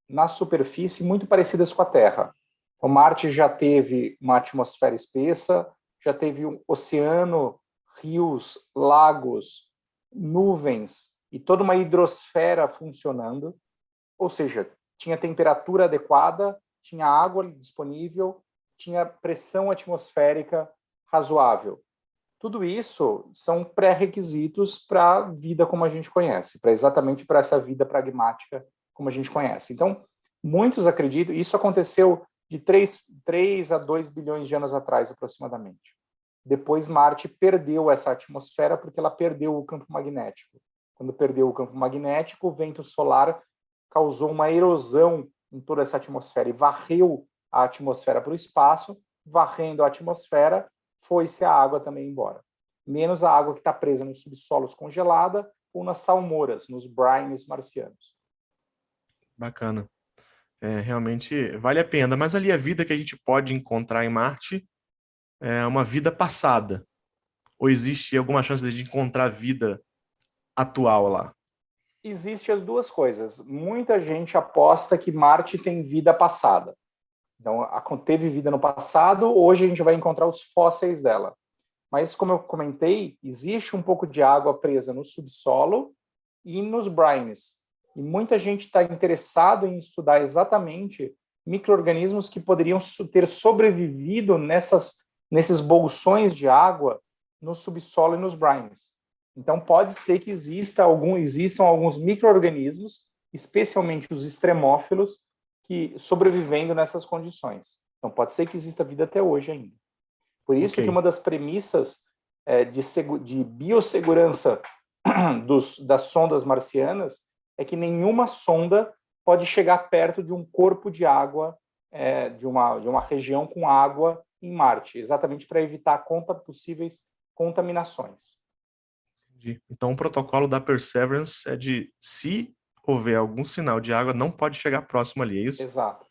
na superfície muito parecidas com a Terra. Então, Marte já teve uma atmosfera espessa, já teve um oceano, rios, lagos, nuvens e toda uma hidrosfera funcionando, ou seja, tinha temperatura adequada, tinha água disponível, tinha pressão atmosférica razoável. Tudo isso são pré-requisitos para a vida como a gente conhece, para exatamente para essa vida pragmática como a gente conhece. Então, muitos acreditam, isso aconteceu de 3 a 2 bilhões de anos atrás, aproximadamente. Depois, Marte perdeu essa atmosfera porque ela perdeu o campo magnético. Quando perdeu o campo magnético, o vento solar causou uma erosão em toda essa atmosfera e varreu a atmosfera para o espaço. Varrendo a atmosfera, foi-se a água também embora. Menos a água que está presa nos subsolos congelada ou nas salmouras, nos brines marcianos. Bacana. Realmente vale a pena. Mas ali a vida que a gente pode encontrar em Marte é uma vida passada. Ou existe alguma chance de encontrar vida atual lá? Existem as duas coisas. Muita gente aposta que Marte tem vida passada. Então, teve vida no passado, hoje a gente vai encontrar os fósseis dela. Mas, como eu comentei, existe um pouco de água presa no subsolo e nos brines. E muita gente está interessado em estudar exatamente micro-organismos que poderiam ter sobrevivido nesses bolsões de água no subsolo e nos brines. Então, pode ser que existam alguns micro-organismos, especialmente os extremófilos, que sobrevivendo nessas condições. Então, pode ser que exista vida até hoje ainda. Por isso que Ok. uma das premissas de biossegurança das sondas marcianas é que nenhuma sonda pode chegar perto de um corpo de água, de uma região com água em Marte, exatamente para evitar possíveis contaminações. Entendi. Então, o protocolo da Perseverance é de, se houver algum sinal de água, não pode chegar próximo ali, é isso? Exato.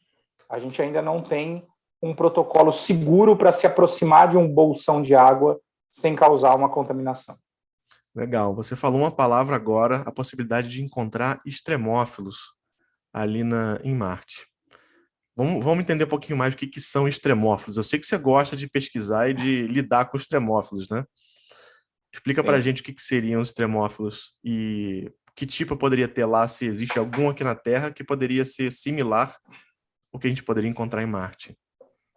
A gente ainda não tem um protocolo seguro para se aproximar de um bolsão de água sem causar uma contaminação. Legal. Você falou uma palavra agora, a possibilidade de encontrar extremófilos ali em Marte. Vamos entender um pouquinho mais o que são extremófilos. Eu sei que você gosta de pesquisar e de lidar com extremófilos, né? Explica para a Sim. gente o que seriam os extremófilos e que tipo poderia ter lá, se existe algum aqui na Terra que poderia ser similar ao que a gente poderia encontrar em Marte.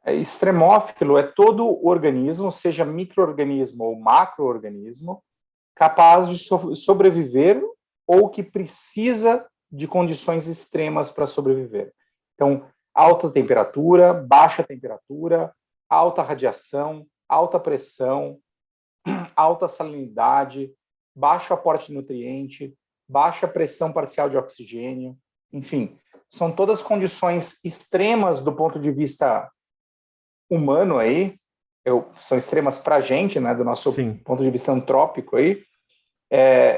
Extremófilo é todo organismo, seja microorganismo ou macroorganismo, capaz de sobreviver ou que precisa de condições extremas para sobreviver. Então, alta temperatura, alta radiação, alta pressão, alta salinidade, baixo aporte de nutriente, baixa pressão parcial de oxigênio, enfim, são todas condições extremas do ponto de vista humano aí, são extremas para a gente, né, do nosso Sim. ponto de vista antrópico aí,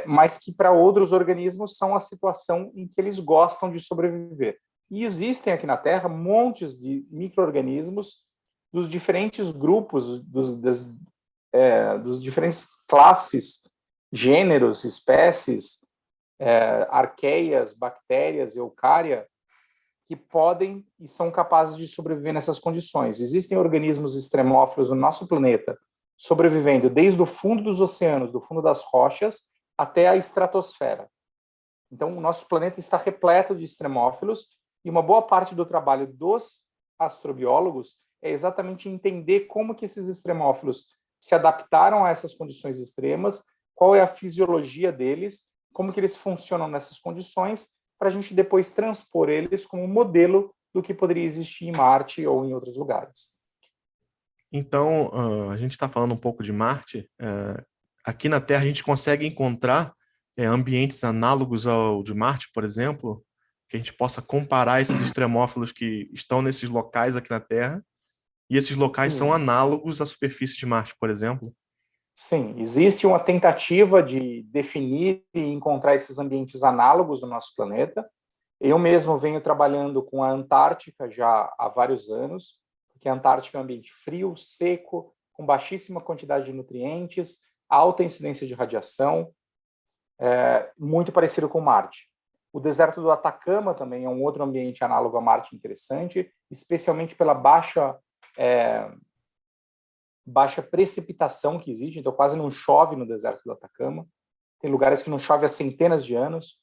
mas que para outros organismos são a situação em que eles gostam de sobreviver. E existem aqui na Terra montes de micro-organismos dos diferentes grupos, dos diferentes classes, gêneros, espécies, arqueias, bactérias, eucária, que podem e são capazes de sobreviver nessas condições. Existem organismos extremófilos no nosso planeta sobrevivendo desde o fundo dos oceanos, do fundo das rochas, até a estratosfera. Então, o nosso planeta está repleto de extremófilos e uma boa parte do trabalho dos astrobiólogos é exatamente entender como que esses extremófilos se adaptaram a essas condições extremas, qual é a fisiologia deles, como que eles funcionam nessas condições, para a gente depois transpor eles como modelo do que poderia existir em Marte ou em outros lugares. Então, a gente está falando um pouco de Marte. Aqui na Terra a gente consegue encontrar ambientes análogos ao de Marte, por exemplo, que a gente possa comparar esses extremófilos que estão nesses locais aqui na Terra, e esses locais são análogos à superfície de Marte, por exemplo? Sim, existe uma tentativa de definir e encontrar esses ambientes análogos no nosso planeta. Eu mesmo venho trabalhando com a Antártica já há vários anos, porque a Antártica é um ambiente frio, seco, com baixíssima quantidade de nutrientes, alta incidência de radiação, muito parecido com Marte. O deserto do Atacama também é um outro ambiente análogo a Marte interessante, especialmente pela baixa precipitação que existe, então quase não chove no deserto do Atacama. Tem lugares que não chove há centenas de anos,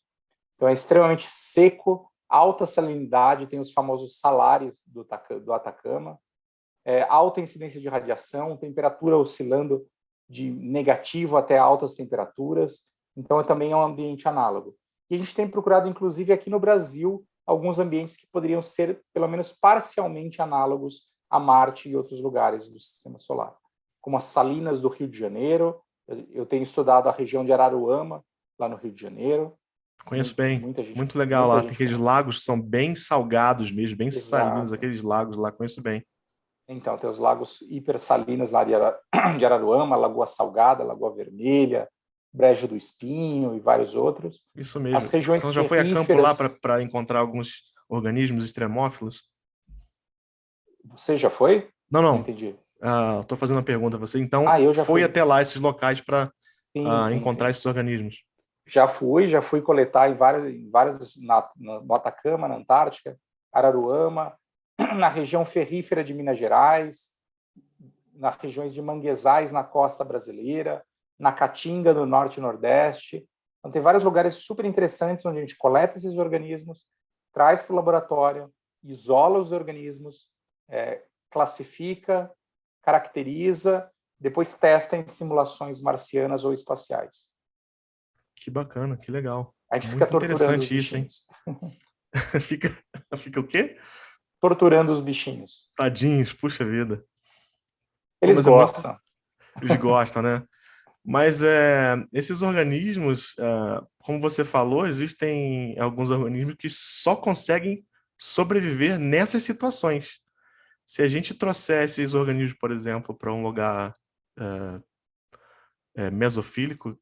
então é extremamente seco, alta salinidade, tem os famosos salários do Atacama, alta incidência de radiação, temperatura oscilando de negativo até altas temperaturas, então também é um ambiente análogo. E a gente tem procurado, inclusive aqui no Brasil, alguns ambientes que poderiam ser, pelo menos parcialmente, análogos a Marte e outros lugares do Sistema Solar, como as salinas do Rio de Janeiro. Eu tenho estudado a região de Araruama, lá no Rio de Janeiro. Conheço bem, muito legal lá. Tem aqueles lagos que são bem salgados mesmo, bem salinos, aqueles lagos lá, conheço bem. Então, tem os lagos hipersalinos lá de Araruama, Lagoa Salgada, Lagoa Vermelha, Brejo do Espinho e vários outros. Isso mesmo. As regiões então já foi a campo lá para encontrar alguns organismos extremófilos? Você já foi? Não. Não entendi. Estou fazendo uma pergunta a você. Então, eu já foi fui até lá esses locais para encontrar sim. esses organismos? Já fui coletar em vários no Atacama, na Antártica, Araruama, na região ferrífera de Minas Gerais, nas regiões de manguezais na costa brasileira, na Caatinga, no norte e nordeste. Então, tem vários lugares super interessantes onde a gente coleta esses organismos, traz para o laboratório, isola os organismos, classifica, caracteriza, depois testa em simulações marcianas ou espaciais. Que bacana, que legal. A gente fica torturando os bichinhos. Fica o quê? Torturando os bichinhos. Tadinhos, puxa vida. Eles gostam. Eles gostam, né? Mas esses organismos, como você falou, existem alguns organismos que só conseguem sobreviver nessas situações. Se a gente trouxer esses organismos, por exemplo, para um lugar mesofílico,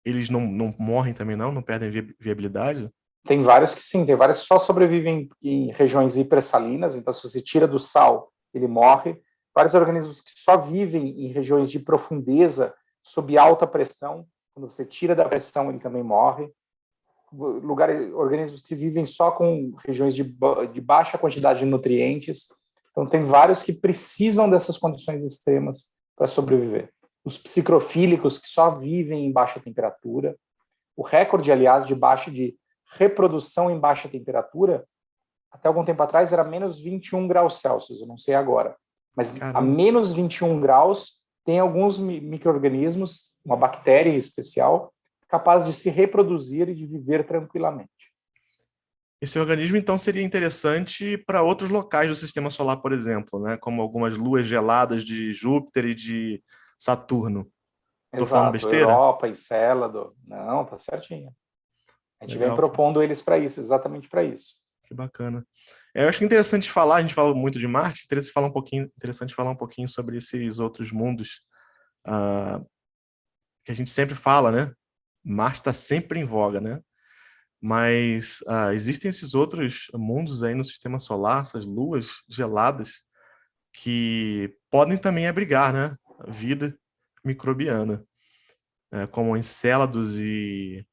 eles não morrem também, não perdem viabilidade? Tem vários que sim, tem vários que só sobrevivem em regiões hipersalinas, então se você tira do sal, ele morre. Vários organismos que só vivem em regiões de profundeza, sob alta pressão, quando você tira da pressão, ele também morre. Organismos que vivem só com regiões de baixa quantidade de nutrientes. Então tem vários que precisam dessas condições extremas para sobreviver. Os psicrofílicos, que só vivem em baixa temperatura. O recorde, aliás, de reprodução em baixa temperatura, até algum tempo atrás, era menos 21 graus Celsius, eu não sei agora. Mas a menos 21 graus, tem alguns micro-organismos, uma bactéria em especial, capaz de se reproduzir e de viver tranquilamente. Esse organismo, então, seria interessante para outros locais do Sistema Solar, por exemplo, né? Como algumas luas geladas de Júpiter e de Saturno. Estou falando besteira? Europa, Encélado. Não, tá certinho. A gente vem Legal. propondo eles para isso, exatamente para isso. Que bacana. Eu acho que é interessante falar, a gente fala muito de Marte, interessante falar um pouquinho sobre esses outros mundos, ah, que a gente sempre fala, né? Marte está sempre em voga, né? Mas existem esses outros mundos aí no sistema solar, essas luas geladas, que podem também abrigar, né? A vida microbiana, como Encélados e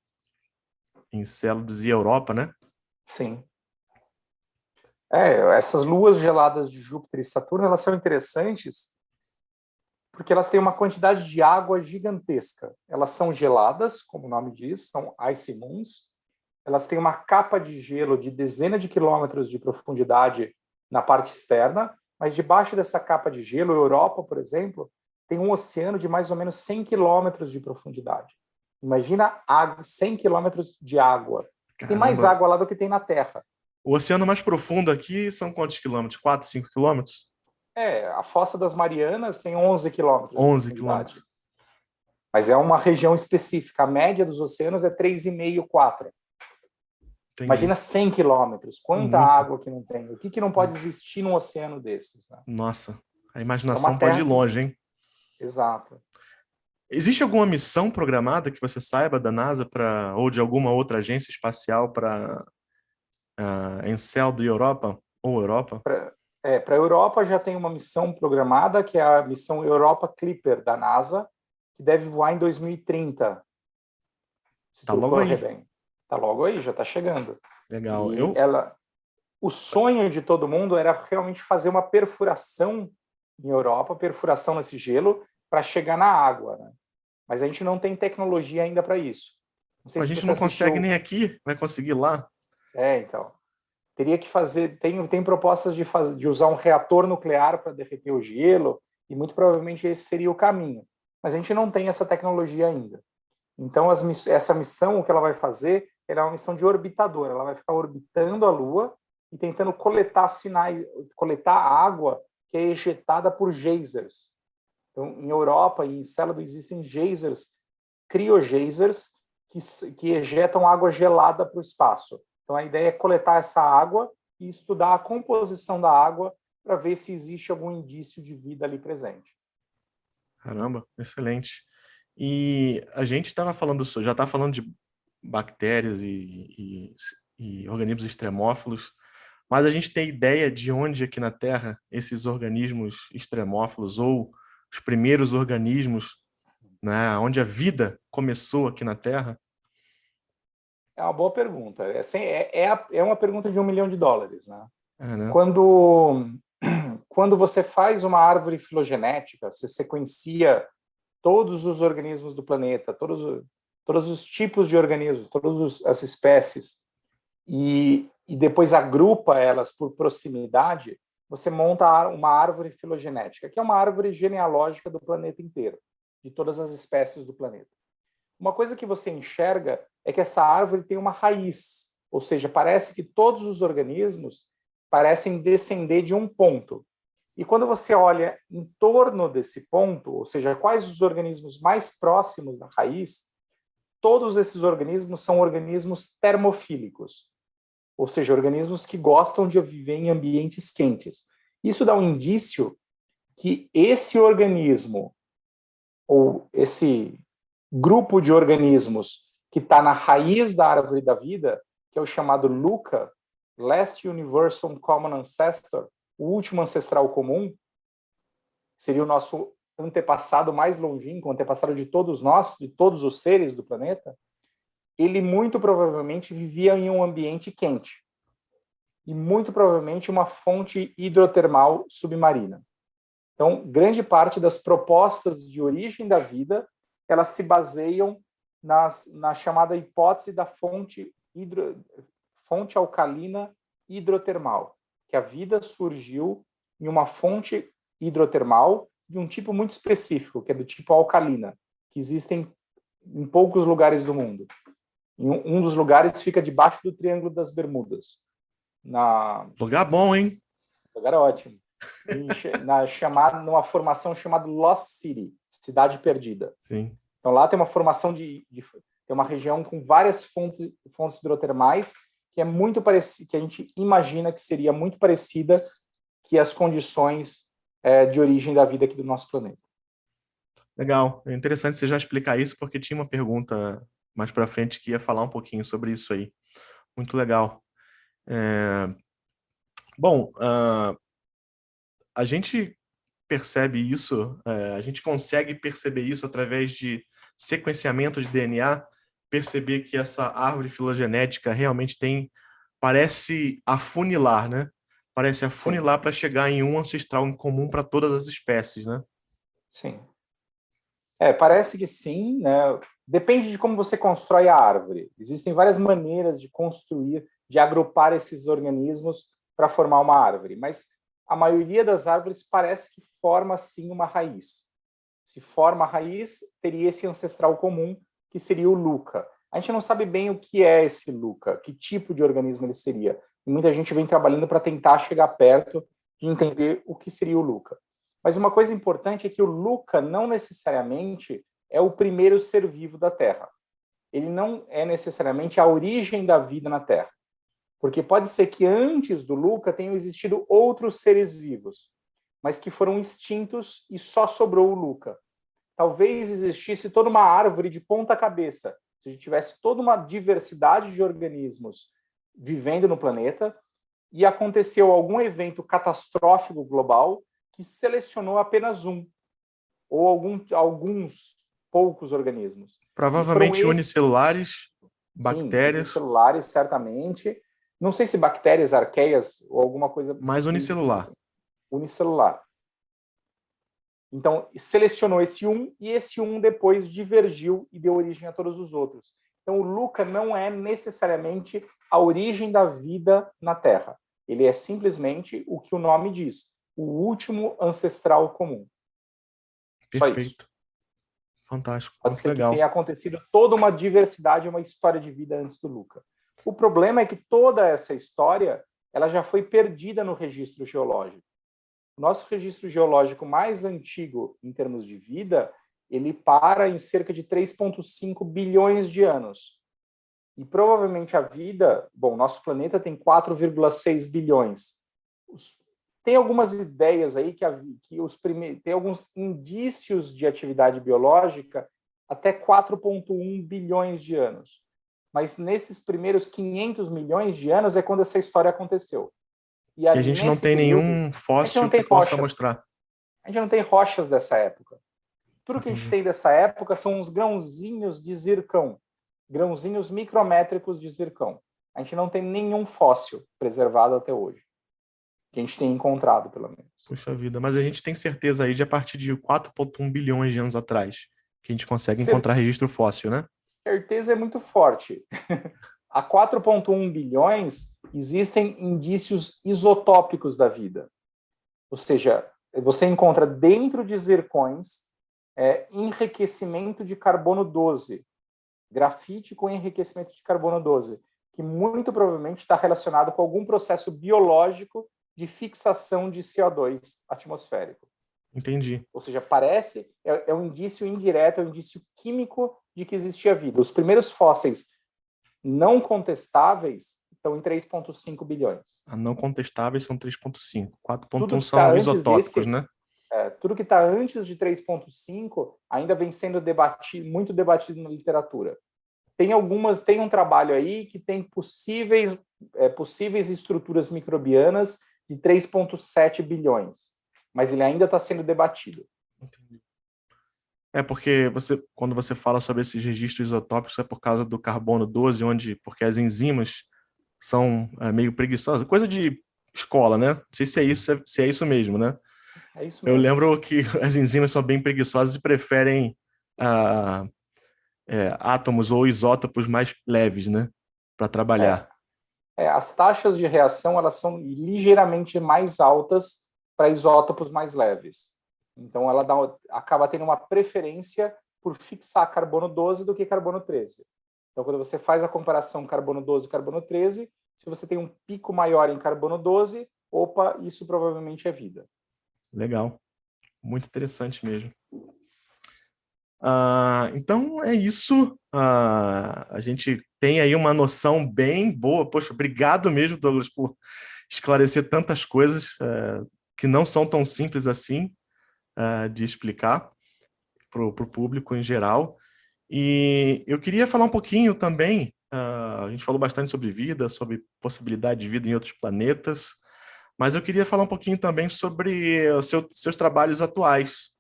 Europa, né? Sim. Essas luas geladas de Júpiter e Saturno, elas são interessantes porque elas têm uma quantidade de água gigantesca. Elas são geladas, como o nome diz, são ice moons. Elas têm uma capa de gelo de dezenas de quilômetros de profundidade na parte externa, mas debaixo dessa capa de gelo, a Europa, por exemplo, tem um oceano de mais ou menos 100 quilômetros de profundidade. Imagina 100 quilômetros de água. Tem mais Caramba. água lá do que tem na Terra. O oceano mais profundo aqui são quantos quilômetros? 4, 5 quilômetros? A Fossa das Marianas tem 11 quilômetros de 11 profundidade. quilômetros. Mas é uma região específica. A média dos oceanos é 3,5, 4. Entendi. Imagina 100 quilômetros. Quanta Muita. água que não tem. O que não pode existir num oceano desses? Né? Nossa, a É imaginação uma pode ir terra longe, hein? Exato. Existe alguma missão programada que você saiba da NASA ou de alguma outra agência espacial para Encelado e Europa? Ou Europa? Para a Europa já tem uma missão programada, que é a missão Europa Clipper da NASA, que deve voar em 2030. Se Tá tudo logo correr aí. bem. Tá logo aí, já está chegando. Legal. E o sonho de todo mundo era realmente fazer uma perfuração em Europa, perfuração nesse gelo, para chegar na água. Né? Mas a gente não tem tecnologia ainda para isso. Não sei A se gente você não consegue assistiu. nem aqui, vai conseguir lá? Então. Teria que fazer. Tem propostas de usar um reator nuclear para derreter o gelo, e muito provavelmente esse seria o caminho. Mas a gente não tem essa tecnologia ainda. Então, essa missão, o que ela vai fazer, ela é uma missão de orbitador. Ela vai ficar orbitando a Lua e tentando coletar sinais, coletar água que é ejetada por geysers. Então, em Europa e em Encélado existem geysers, criogeysers, que ejetam água gelada para o espaço. Então, a ideia é coletar essa água e estudar a composição da água para ver se existe algum indício de vida ali presente. Caramba, excelente. E a gente já está falando de bactérias e organismos extremófilos, mas a gente tem ideia de onde aqui na Terra esses organismos extremófilos ou os primeiros organismos, né, onde a vida começou aqui na Terra? É uma boa pergunta. É uma pergunta de $1 milhão, né? Né? Quando você faz uma árvore filogenética, você sequencia todos os organismos do planeta, todos os tipos de organismos, todas as espécies, e depois agrupa elas por proximidade, você monta uma árvore filogenética, que é uma árvore genealógica do planeta inteiro, de todas as espécies do planeta. Uma coisa que você enxerga é que essa árvore tem uma raiz, ou seja, parece que todos os organismos parecem descender de um ponto. E quando você olha em torno desse ponto, ou seja, quais os organismos mais próximos da raiz, todos esses organismos são organismos termofílicos, ou seja, organismos que gostam de viver em ambientes quentes. Isso dá um indício que esse organismo, ou esse grupo de organismos que está na raiz da árvore da vida, que é o chamado LUCA, Last Universal Common Ancestor, o último ancestral comum, seria o nosso antepassado mais longínquo, antepassado de todos nós, de todos os seres do planeta, ele muito provavelmente vivia em um ambiente quente e muito provavelmente uma fonte hidrotermal submarina. Então, grande parte das propostas de origem da vida, elas se baseiam na chamada hipótese da fonte alcalina hidrotermal, que a vida surgiu em uma fonte hidrotermal de um tipo muito específico, que é do tipo alcalina, que existem em poucos lugares do mundo. Um dos lugares fica debaixo do Triângulo das Bermudas. Lugar bom, hein? Lugar ótimo. Numa formação chamada Lost City, Cidade Perdida. Sim. Então lá tem uma formação Tem uma região com várias fontes hidrotermais que é muito parecida, que a gente imagina que seria muito parecida que as condições de origem da vida aqui do nosso planeta. Legal. É interessante você já explicar isso, porque tinha uma pergunta mais para frente que ia falar um pouquinho sobre isso aí. Muito legal. Bom, a gente percebe isso, a gente consegue perceber isso através de sequenciamento de DNA, perceber que essa árvore filogenética realmente parece afunilar, né? Parece afunilar para chegar em um ancestral em comum para todas as espécies, né? Sim. Parece que sim, né? Depende de como você constrói a árvore. Existem várias maneiras de construir, de agrupar esses organismos para formar uma árvore, mas a maioria das árvores parece que forma sim uma raiz. Se forma a raiz, teria esse ancestral comum, que seria o LUCA. A gente não sabe bem o que é esse LUCA, que tipo de organismo ele seria. E muita gente vem trabalhando para tentar chegar perto de entender o que seria o LUCA. Mas uma coisa importante é que o LUCA não necessariamente é o primeiro ser vivo da Terra. Ele não é necessariamente a origem da vida na Terra. Porque pode ser que antes do LUCA tenham existido outros seres vivos, mas que foram extintos e só sobrou o LUCA. Talvez existisse toda uma árvore de ponta cabeça, se a gente tivesse toda uma diversidade de organismos vivendo no planeta, e aconteceu algum evento catastrófico global que selecionou apenas um, ou alguns poucos organismos. Provavelmente unicelulares, bactérias. Sim, unicelulares, certamente. Não sei se bactérias, arqueias ou alguma coisa... Mais unicelular. Unicelular. Então, selecionou esse um, e esse um depois divergiu e deu origem a todos os outros. Então, o LUCA não é necessariamente a origem da vida na Terra. Ele é simplesmente o que o nome diz, o último ancestral comum. Perfeito. Fantástico. Pode muito ser legal. que tenha acontecido toda uma diversidade, uma história de vida antes do LUCA. O problema é que toda essa história ela já foi perdida no registro geológico. O nosso registro geológico mais antigo, em termos de vida, ele para em cerca de 3,5 bilhões de anos. E provavelmente a vida... Bom, nosso planeta tem 4,6 bilhões. Tem algumas ideias aí tem alguns indícios de atividade biológica até 4,1 bilhões de anos. Mas nesses primeiros 500 milhões de anos é quando essa história aconteceu. E a gente não tem nenhum fóssil que possa mostrar. A gente não tem rochas dessa época. Tudo que a gente tem dessa época são uns grãozinhos de zircão, grãozinhos micrométricos de zircão. A gente não tem nenhum fóssil preservado até hoje, que a gente tem encontrado, pelo menos. Puxa vida, mas a gente tem certeza aí de a partir de 4,1 bilhões de anos atrás que a gente consegue encontrar registro fóssil, né? Certeza é muito forte. Há 4,1 bilhões existem indícios isotópicos da vida. Ou seja, você encontra dentro de zircões enriquecimento de carbono 12, grafite com enriquecimento de carbono 12, que muito provavelmente está relacionado com algum processo biológico de fixação de CO2 atmosférico. Entendi. Ou seja, parece, é um indício indireto, é um indício químico de que existia vida. Os primeiros fósseis não contestáveis estão em 3,5 bilhões. Não contestáveis são 3,5. 4,1 são isotópicos, né? Tudo que está antes de 3,5 ainda vem sendo muito debatido na literatura. Tem um trabalho aí que tem possíveis estruturas microbianas de 3,7 bilhões, mas ele ainda está sendo debatido. Entendi. Porque quando você fala sobre esses registros isotópicos é por causa do carbono 12, porque as enzimas são meio preguiçosas. Coisa de escola, né? Não sei se é isso mesmo, né? É isso mesmo. Eu lembro que as enzimas são bem preguiçosas e preferem átomos ou isótopos mais leves, né? Para trabalhar. As taxas de reação elas são ligeiramente mais altas para isótopos mais leves. Então, ela acaba tendo uma preferência por fixar carbono 12 do que carbono 13. Então, quando você faz a comparação carbono 12 e carbono 13, se você tem um pico maior em carbono 12, isso provavelmente é vida. Legal. Muito interessante mesmo. Então é isso. A gente tem aí uma noção bem boa. Poxa, obrigado mesmo, Douglas, por esclarecer tantas coisas que não são tão simples assim de explicar para o público em geral. E eu queria falar um pouquinho também. A gente falou bastante sobre vida, sobre possibilidade de vida em outros planetas, mas eu queria falar um pouquinho também sobre os seus trabalhos atuais.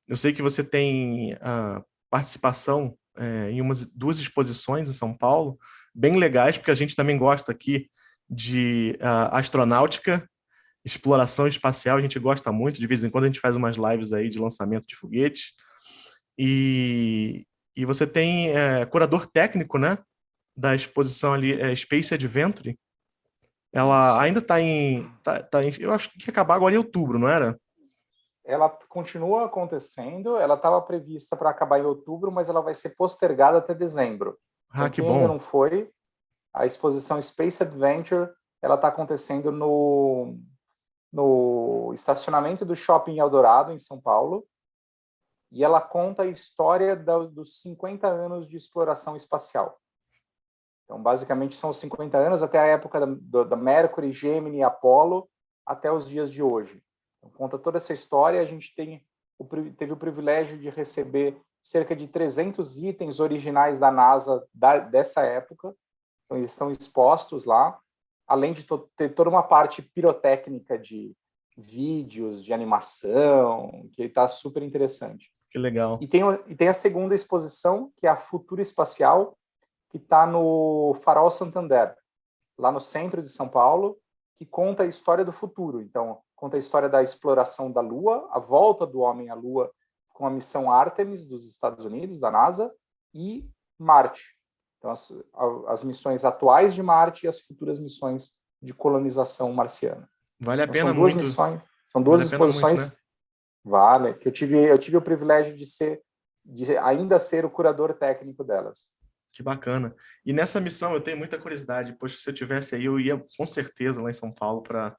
Eu sei que você tem participação em duas exposições em São Paulo, bem legais, porque a gente também gosta aqui de astronáutica, exploração espacial, a gente gosta muito, de vez em quando a gente faz umas lives aí de lançamento de foguetes. E você tem curador técnico, né, da exposição ali, Space Adventure. Ela ainda está eu acho que ia acabar agora em outubro, não era? Ela continua acontecendo, ela estava prevista para acabar em outubro, mas ela vai ser postergada até dezembro. Então, Que quem ainda bom. não foi, a exposição Space Adventure, ela está acontecendo no estacionamento do Shopping Eldorado, em São Paulo, e ela conta a história dos 50 anos de exploração espacial. Então, basicamente, são os 50 anos até a época da Mercury, Gemini e Apollo, até os dias de hoje. Então, conta toda essa história. A gente teve o privilégio de receber cerca de 300 itens originais da NASA dessa época. Então, eles estão expostos lá, além de ter toda uma parte pirotécnica de vídeos, de animação, que está super interessante. Que legal. E tem a segunda exposição, que é a Futuro Espacial, que está no Farol Santander, lá no centro de São Paulo, que conta a história do futuro. Então, conta a história da exploração da Lua, a volta do homem à Lua com a missão Artemis dos Estados Unidos, da NASA, e Marte. Então, as missões atuais de Marte e as futuras missões de colonização marciana. Vale a então, pena são duas muito. missões, são duas Vale a pena muito, exposições. né? Vale, que eu tive o privilégio de ainda ser o curador técnico delas. Que bacana. E nessa missão eu tenho muita curiosidade. Poxa, se eu tivesse aí, eu ia com certeza lá em São Paulo para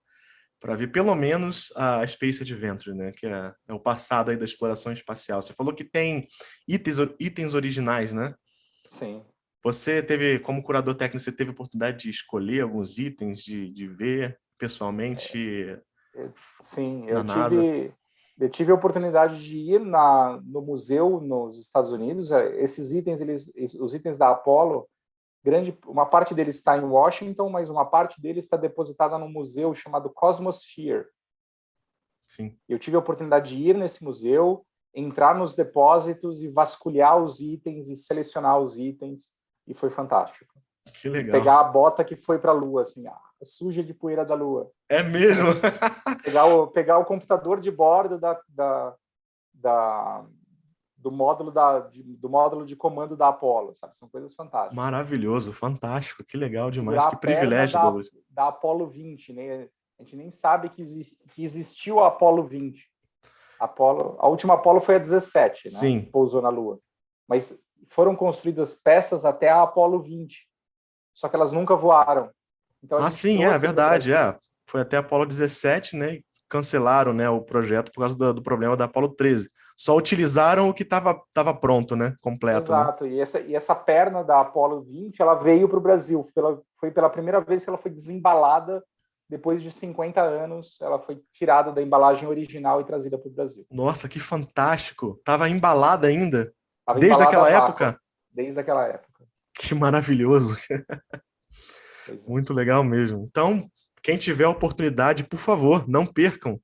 ver pelo menos a Space Adventure, né? Que é o passado aí da exploração espacial. Você falou que tem itens originais, né? Sim. Você teve, como curador técnico, você teve a oportunidade de escolher alguns itens, de ver pessoalmente Sim, na NASA? eu tive a oportunidade de ir no museu nos Estados Unidos. Esses itens, os itens da Apollo, uma parte deles está em Washington, mas uma parte deles está depositada num museu chamado Cosmosphere. Sim. Eu tive a oportunidade de ir nesse museu, entrar nos depósitos e vasculhar os itens e selecionar os itens, e foi fantástico. Que legal. E pegar a bota que foi para a Lua, assim, suja de poeira da Lua. É mesmo? pegar o computador de bordo do módulo de comando da Apollo, sabe? São coisas fantásticas. Maravilhoso, fantástico, que legal demais, Segurar que privilégio, Douglas. da Apollo 20, né? A gente nem sabe que existiu a Apollo 20. A última Apollo foi a 17, né? Sim. Que pousou na Lua. Mas foram construídas peças até a Apollo 20. Só que elas nunca voaram. Então, sim, é verdade. Foi até a Apollo 17, né? E cancelaram, né, o projeto por causa do problema da Apollo 13. Só utilizaram o que estava pronto, né? Completo. Exato. Né? E essa perna da Apollo 20, ela veio para o Brasil. Foi pela primeira vez que ela foi desembalada. Depois de 50 anos, ela foi tirada da embalagem original e trazida para o Brasil. Nossa, que fantástico! Estava embalada ainda? Tava desde embalada aquela a vácuo, época? Desde aquela época. Que maravilhoso! Muito legal mesmo. Então, quem tiver a oportunidade, por favor, não percam.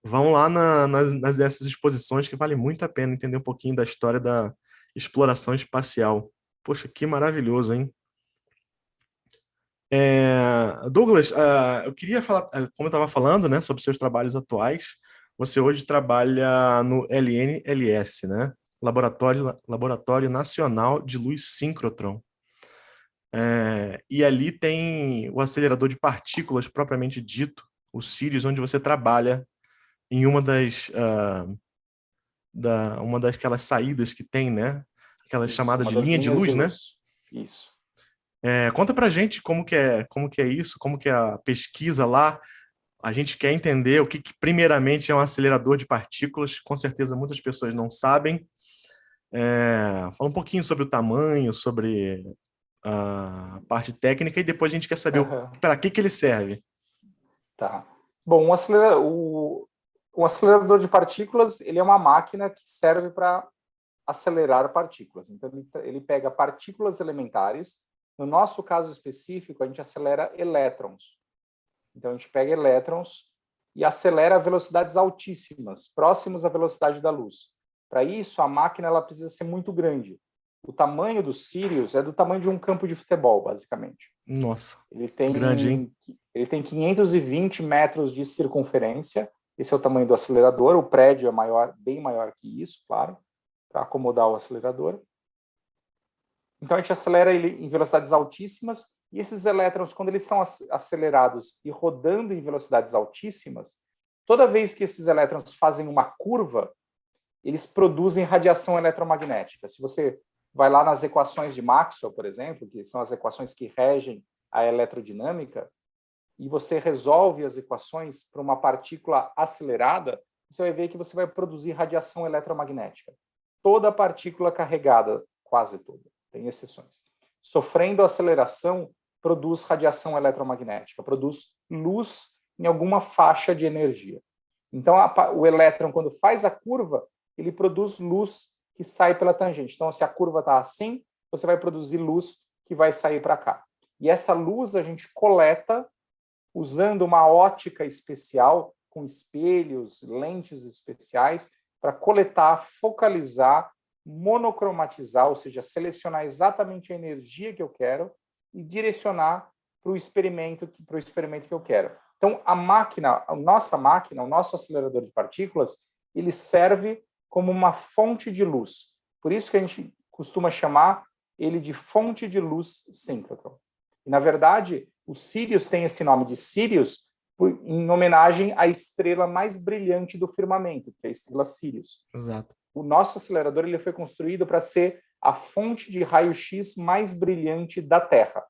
Vão lá nessas exposições que vale muito a pena entender um pouquinho da história da exploração espacial. Poxa, que maravilhoso, hein? Douglas, eu queria falar, como eu estava falando, né, sobre seus trabalhos atuais. Você hoje trabalha no LNLS, né? Laboratório Nacional de Luz Síncrotron. E ali tem o acelerador de partículas propriamente dito, o Sirius, onde você trabalha em uma daquelas saídas que tem, né? Aquela chamada de linha de luz, né? Isso. Conta pra gente como que é isso, como que é a pesquisa lá. a gente quer entender o que primeiramente é um acelerador de partículas. Com certeza muitas pessoas não sabem. Fala um pouquinho sobre o tamanho, sobre a parte técnica, e depois a gente quer saber Aham. para que ele serve. Tá. Bom, um acelerador de partículas, ele é uma máquina que serve para acelerar partículas. Então, ele pega partículas elementares. No nosso caso específico, a gente acelera elétrons. Então, a gente pega elétrons e acelera a velocidades altíssimas, próximos à velocidade da luz. Para isso, a máquina ela precisa ser muito grande. O tamanho do Sirius é do tamanho de um campo de futebol, basicamente. Nossa, Ele grande, hein? tem 520 metros de circunferência. Esse é o tamanho do acelerador. O prédio é maior, bem maior que isso, claro, para acomodar o acelerador. Então, a gente acelera ele em velocidades altíssimas, e esses elétrons, quando eles estão acelerados e rodando em velocidades altíssimas, toda vez que esses elétrons fazem uma curva, eles produzem radiação eletromagnética. Se você vai lá nas equações de Maxwell, por exemplo, que são as equações que regem a eletrodinâmica, e você resolve as equações para uma partícula acelerada, você vai ver que você vai produzir radiação eletromagnética. Toda partícula carregada, quase toda, tem exceções, sofrendo aceleração, produz radiação eletromagnética, produz luz em alguma faixa de energia. Então, o elétron, quando faz a curva, ele produz luz que sai pela tangente. Então, se a curva está assim, você vai produzir luz que vai sair para cá. E essa luz a gente coleta usando uma ótica especial, com espelhos, lentes especiais, para coletar, focalizar, monocromatizar, ou seja, selecionar exatamente a energia que eu quero e direcionar para o experimento que eu quero. Então, a nossa máquina, o nosso acelerador de partículas, ele serve como uma fonte de luz. Por isso que a gente costuma chamar ele de fonte de luz síncrotron. E, na verdade, o Sirius tem esse nome de Sirius em homenagem à estrela mais brilhante do firmamento, que é a estrela Sirius. Exato. O nosso acelerador ele foi construído para ser a fonte de raio-x mais brilhante da Terra.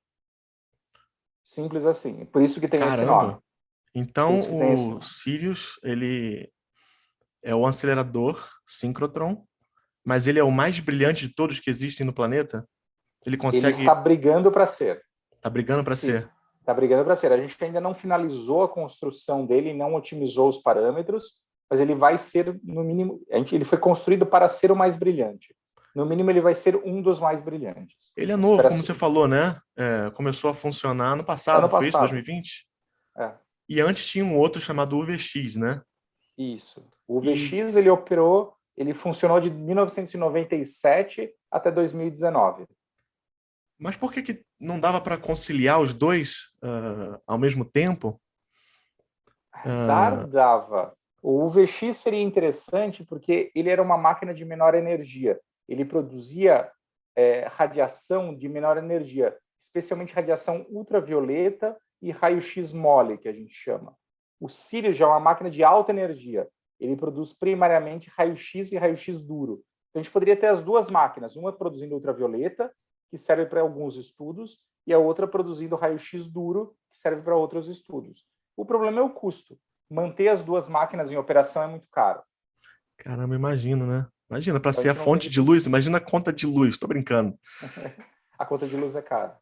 Simples assim. Por isso que tem esse nome. Caramba! Então, o Sirius, ele é o acelerador síncrotron, mas ele é o mais brilhante de todos que existem no planeta? Ele Ele consegue... está brigando para ser. Está brigando para ser. Está brigando para ser. A gente ainda não finalizou a construção dele, não otimizou os parâmetros, mas ele vai ser, no mínimo, ele foi construído para ser o mais brilhante. No mínimo, ele vai ser um dos mais brilhantes. Ele é novo, como você falou, né? Começou a funcionar no passado, ano foi isso, passado. 2020? É. E antes tinha um outro chamado UVX, né? Isso. O UVX, ele funcionou de 1997 até 2019. Mas por que não dava para conciliar os dois ao mesmo tempo? Dava. O UVX seria interessante porque ele era uma máquina de menor energia. Ele produzia radiação de menor energia, especialmente radiação ultravioleta e raio-x mole, que a gente chama. O Sirius já é uma máquina de alta energia. Ele produz primariamente raio-x e raio-x duro. Então, a gente poderia ter as duas máquinas, uma produzindo ultravioleta, que serve para alguns estudos, e a outra produzindo raio-x duro, que serve para outros estudos. O problema é o custo. Manter as duas máquinas em operação é muito caro. Caramba, imagina, né? Imagina, para Então, ser a fonte de luz, imagina a conta de luz, tô brincando. A conta de luz é cara.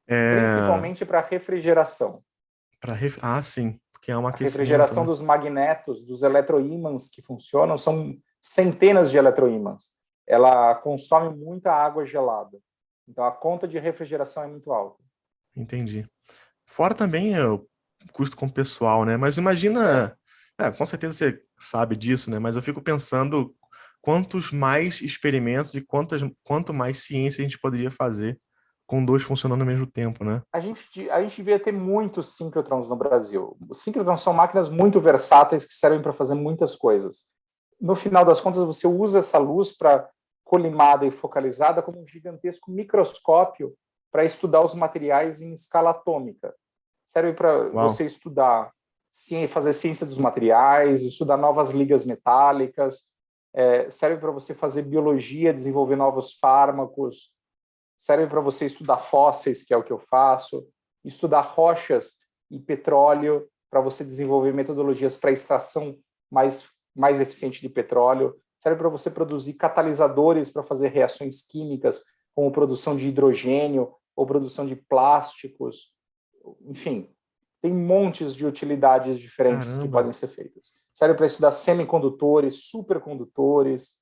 É... Principalmente para refrigeração. Ah, sim, porque é um A aquecimento, refrigeração né? dos magnetos, dos eletroímãs que funcionam, são centenas de eletroímãs. Ela consome muita água gelada. Então, a conta de refrigeração é muito alta. Entendi. Fora também o custo com o pessoal, né? Mas imagina... com certeza você sabe disso, né? Mas eu fico pensando quantos mais experimentos e quanto mais ciência a gente poderia fazer com dois funcionando ao mesmo tempo, né? A gente devia ter muitos síncrotrons no Brasil. Os síncrotrons são máquinas muito versáteis que servem para fazer muitas coisas. No final das contas, você usa essa luz para colimada e focalizada como um gigantesco microscópio para estudar os materiais em escala atômica. Serve para você estudar, fazer ciência dos materiais, estudar novas ligas metálicas, serve para você fazer biologia, desenvolver novos fármacos, serve para você estudar fósseis, que é o que eu faço, estudar rochas e petróleo para você desenvolver metodologias para extração mais eficiente de petróleo, serve para você produzir catalisadores para fazer reações químicas, como produção de hidrogênio ou produção de plásticos. Enfim, tem montes de utilidades diferentes que Caramba. podem ser feitas. Serve para estudar semicondutores, supercondutores.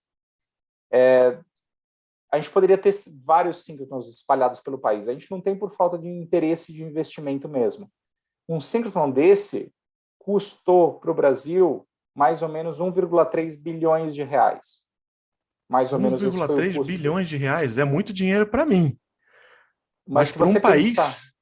A gente poderia ter vários síncrotrons espalhados pelo país. A gente não tem por falta de interesse de investimento mesmo. Um síncrotron desse custou para o Brasil mais ou menos 1,3 bilhões de reais. Mais ou menos esse foi o 1,3 custo. bilhões de reais é muito dinheiro para mim. Mas Mas se para um você pensar país...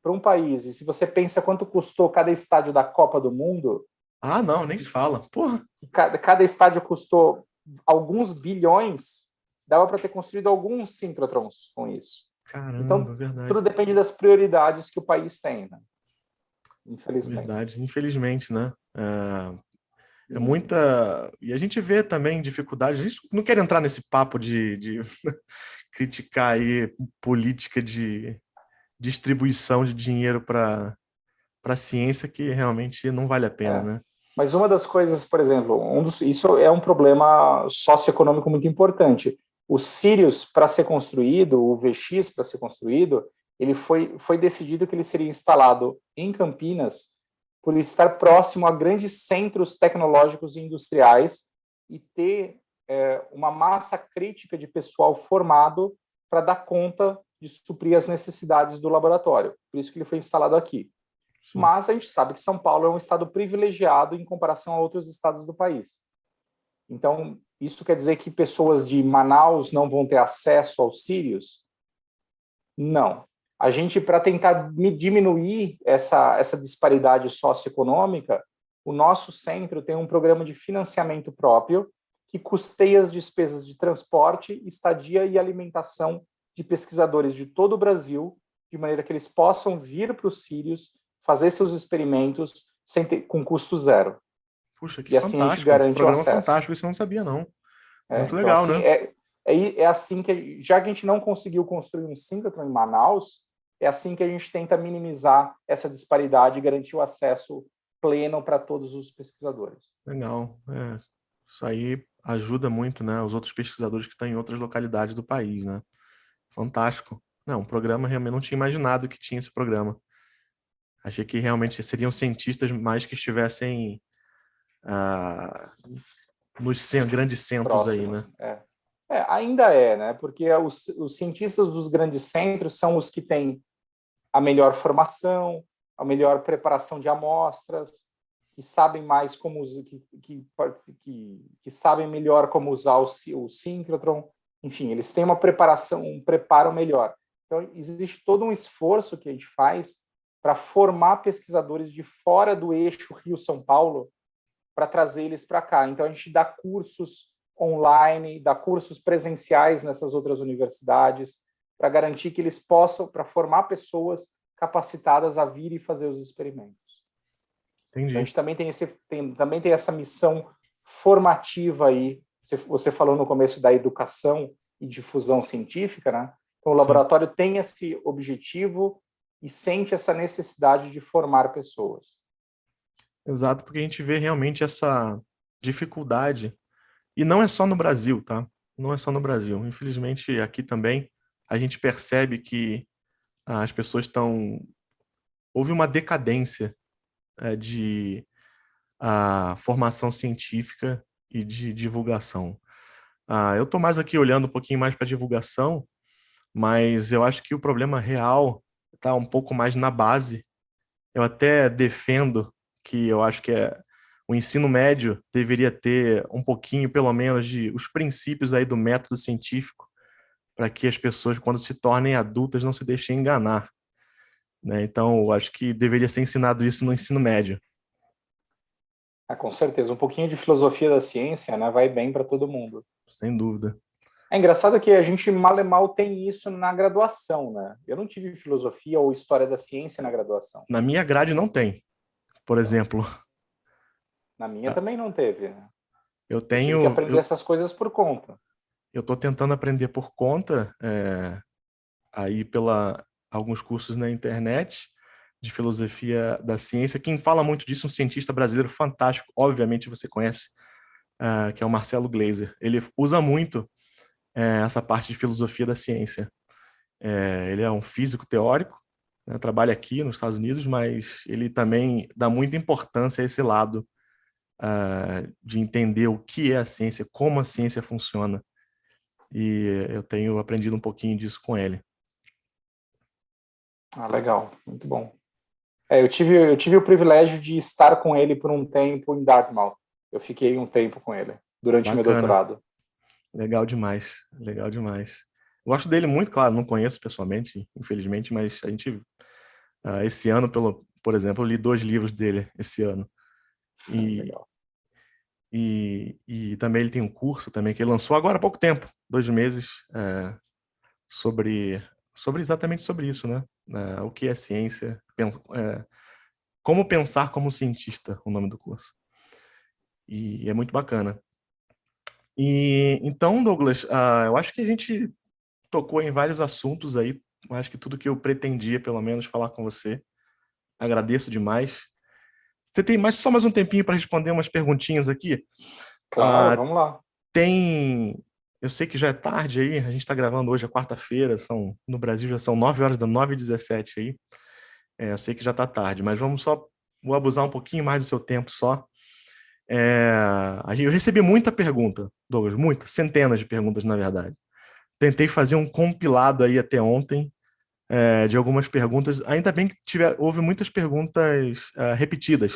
para um país, e se você pensa quanto custou cada estádio da Copa do Mundo, Ah, não, nem se fala. Porra, cada estádio custou alguns bilhões, dava para ter construído alguns síncrotrons com isso. caramba, Então, verdade. tudo depende das prioridades que o país tem, né? Infelizmente. Verdade, infelizmente, né? É muita... E a gente vê também dificuldade. A gente não quer entrar nesse papo de criticar aí política de distribuição de dinheiro para a ciência, que realmente não vale a pena, É. né? Mas uma das coisas, por exemplo, isso é um problema socioeconômico muito importante. O Sirius, para ser construído, o VX para ser construído, ele foi decidido que ele seria instalado em Campinas por estar próximo a grandes centros tecnológicos e industriais e ter uma massa crítica de pessoal formado para dar conta de suprir as necessidades do laboratório. Por isso que ele foi instalado aqui. Sim. Mas a gente sabe que São Paulo é um estado privilegiado em comparação a outros estados do país. Então, isso quer dizer que pessoas de Manaus não vão ter acesso aos Sírios? Não. A gente, para tentar diminuir essa disparidade socioeconômica, o nosso centro tem um programa de financiamento próprio que custeia as despesas de transporte, estadia e alimentação de pesquisadores de todo o Brasil, de maneira que eles possam vir para os Sírios, fazer seus experimentos com custo zero. Puxa, que E assim a gente fantástico. garante o Programa acesso. fantástico, isso eu não sabia, não. Muito Então, legal, assim, né? é assim que, já que a gente não conseguiu construir um síncrotron em Manaus, é assim que a gente tenta minimizar essa disparidade e garantir o acesso pleno para todos os pesquisadores. Legal. Isso aí ajuda muito, né? Os outros pesquisadores que estão em outras localidades do país, né? Fantástico. Não, um programa realmente não tinha imaginado que tinha esse programa. Achei que realmente seriam cientistas mais que estivessem nos grandes centros aí, Próximos. né? Ainda é, né? Porque os cientistas dos grandes centros são os que têm a melhor formação, a melhor preparação de amostras, que sabem mais como que sabem melhor como usar o síncrotron. Enfim, eles têm uma preparação, um preparo melhor. Então, existe todo um esforço que a gente faz para formar pesquisadores de fora do eixo Rio-São Paulo para trazer eles para cá. Então, a gente dá cursos online, dá cursos presenciais nessas outras universidades, para garantir que eles possam, para formar pessoas capacitadas a vir e fazer os experimentos. Entendi. Então, a gente também tem essa missão formativa aí. Você falou no começo da educação e difusão científica, né? Então, o laboratório tem esse objetivo e sente essa necessidade de formar pessoas. Exato, porque a gente vê realmente essa dificuldade. E não é só no Brasil, tá? Não é só no Brasil. Infelizmente, aqui também, a gente percebe que as pessoas estão... Houve uma decadência de formação científica e de divulgação. Eu estou mais aqui olhando um pouquinho mais para divulgação, mas eu acho que o problema real está um pouco mais na base. Eu até defendo que eu acho que o ensino médio deveria ter um pouquinho, pelo menos, de os princípios aí do método científico, para que as pessoas, quando se tornem adultas, não se deixem enganar, né? Então, eu acho que deveria ser ensinado isso no ensino médio. Com certeza, um pouquinho de filosofia da ciência, né, vai bem para todo mundo. Sem dúvida. É engraçado que a gente mal e mal tem isso na graduação, né? Eu não tive filosofia ou história da ciência na graduação. Na minha grade não tem, por exemplo. Na minha também não teve. Né? Eu Tive que aprender essas coisas por conta. Eu estou tentando aprender por conta, aí alguns cursos na internet, de filosofia da ciência. Quem fala muito disso é um cientista brasileiro fantástico, obviamente você conhece, que é o Marcelo Gleiser. Ele usa muito essa parte de filosofia da ciência. Ele é um físico teórico, né, trabalha aqui nos Estados Unidos, mas ele também dá muita importância a esse lado de entender o que é a ciência, como a ciência funciona. E eu tenho aprendido um pouquinho disso com ele. Ah, legal, muito bom. Eu tive o privilégio de estar com ele por um tempo em Dartmouth. Eu fiquei um tempo com ele durante meu Bacana. doutorado. Legal demais, legal demais. Gosto dele muito, claro, não conheço pessoalmente, infelizmente, mas a gente, esse ano, por exemplo, eu li 2 livros dele esse ano. E, Legal. e também ele tem um curso também que ele lançou agora há pouco tempo, 2 meses, sobre exatamente sobre isso, né? O que é ciência, como pensar como cientista, o nome do curso. E é muito bacana. E então, Douglas, eu acho que a gente tocou em vários assuntos aí. Eu acho que tudo que eu pretendia, pelo menos, falar com você. Agradeço demais. Você tem só mais um tempinho para responder umas perguntinhas aqui? Claro, vamos lá. Eu sei que já é tarde aí, a gente está gravando hoje, é quarta-feira, no Brasil já são 9 horas da 9h17 aí. Eu sei que já está tarde, mas vou abusar um pouquinho mais do seu tempo só. Eu recebi muita pergunta, Douglas, centenas de perguntas, na verdade. Tentei fazer um compilado aí até ontem, de algumas perguntas. Ainda bem que houve muitas perguntas repetidas.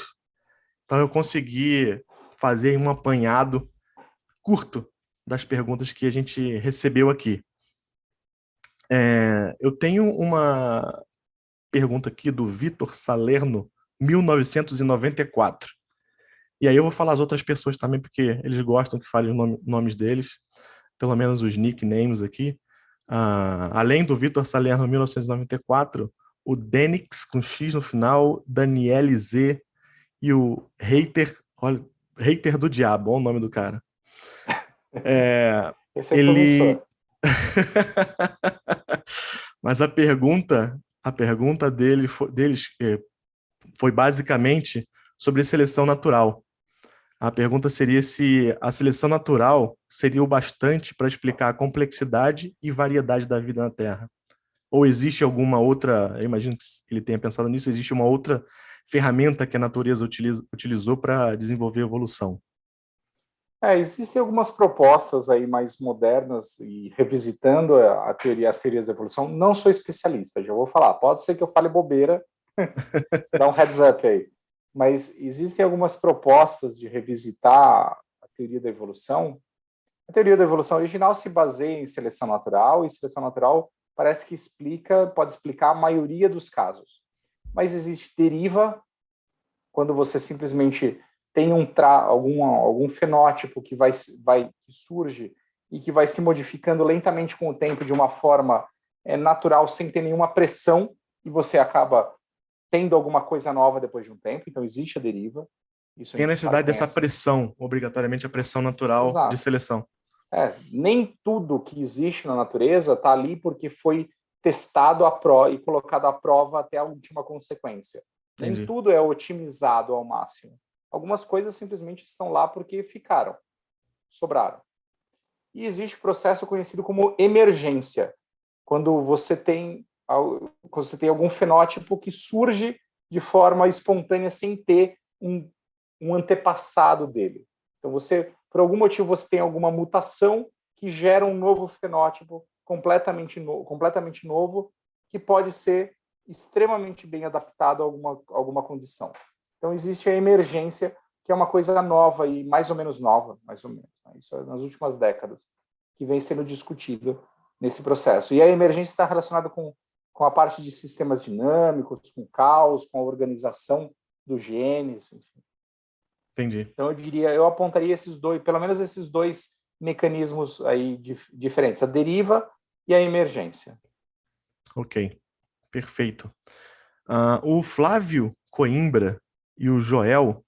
Então eu consegui fazer um apanhado curto das perguntas que a gente recebeu aqui. Eu tenho uma pergunta aqui do Vitor Salerno, 1994. E aí eu vou falar as outras pessoas também, porque eles gostam que fale os nomes deles, pelo menos os nicknames aqui. Além do Vitor Salerno, 1994, o Denix, com X no final, Daniel Z e o Hater, olha, Hater do Diabo, olha o nome do cara. Esse é Ele... promissor. Mas a pergunta deles foi basicamente sobre seleção natural. A pergunta seria se a seleção natural seria o bastante para explicar a complexidade e variedade da vida na Terra. Ou existe alguma outra, eu imagino que ele tenha pensado nisso, existe uma outra ferramenta que a natureza utilizou para desenvolver a evolução? Existem algumas propostas aí mais modernas e revisitando as teorias da evolução. Não sou especialista, já vou falar. Pode ser que eu fale bobeira, dá um heads up aí. Mas existem algumas propostas de revisitar a teoria da evolução. A teoria da evolução original se baseia em seleção natural, e seleção natural parece que pode explicar a maioria dos casos. Mas existe deriva, quando você simplesmente tem algum fenótipo que que surge e que vai se modificando lentamente com o tempo de uma forma natural, sem ter nenhuma pressão, e você acaba tendo alguma coisa nova depois de um tempo. Então existe a deriva. Isso a Tem a gente sabe, necessidade dessa conhece. pressão, obrigatoriamente a pressão natural de Exato. seleção. Nem tudo que existe na natureza está ali porque foi testado e colocado à prova até a última consequência. Nem Entendi. tudo é otimizado ao máximo. Algumas coisas simplesmente estão lá porque ficaram, sobraram. E existe o processo conhecido como emergência, quando você tem algum fenótipo que surge de forma espontânea sem ter um antepassado dele. Então, por algum motivo, você tem alguma mutação que gera um novo fenótipo completamente novo, que pode ser extremamente bem adaptado a alguma condição. Então, existe a emergência, que é uma coisa nova e mais ou menos nova, mais ou menos. Né? Isso é nas últimas décadas, que vem sendo discutido nesse processo. E a emergência está relacionada com a parte de sistemas dinâmicos, com caos, com a organização dos genes, enfim. Entendi. Então, eu apontaria pelo menos esses dois mecanismos aí diferentes, a deriva e a emergência. Ok, perfeito. O Flávio Coimbra e o Joel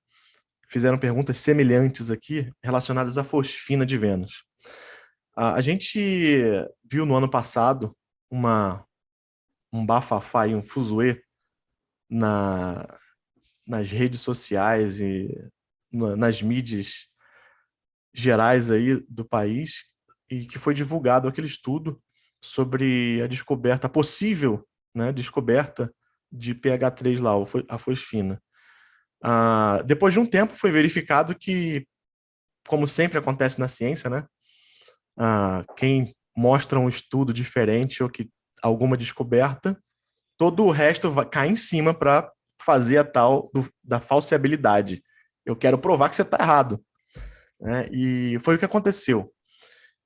fizeram perguntas semelhantes aqui, relacionadas à fosfina de Vênus. A gente viu no ano passado um bafafá e um fuzuê na, nas redes sociais e nas mídias gerais aí do país, e que foi divulgado aquele estudo sobre a descoberta, a possível, né, descoberta de pH3 lá, a fosfina. Depois de um tempo foi verificado que, como sempre acontece na ciência, né, quem mostra um estudo diferente ou que alguma descoberta, todo o resto vai cair em cima para fazer a tal da falseabilidade. Eu quero provar que você está errado, né? E foi o que aconteceu.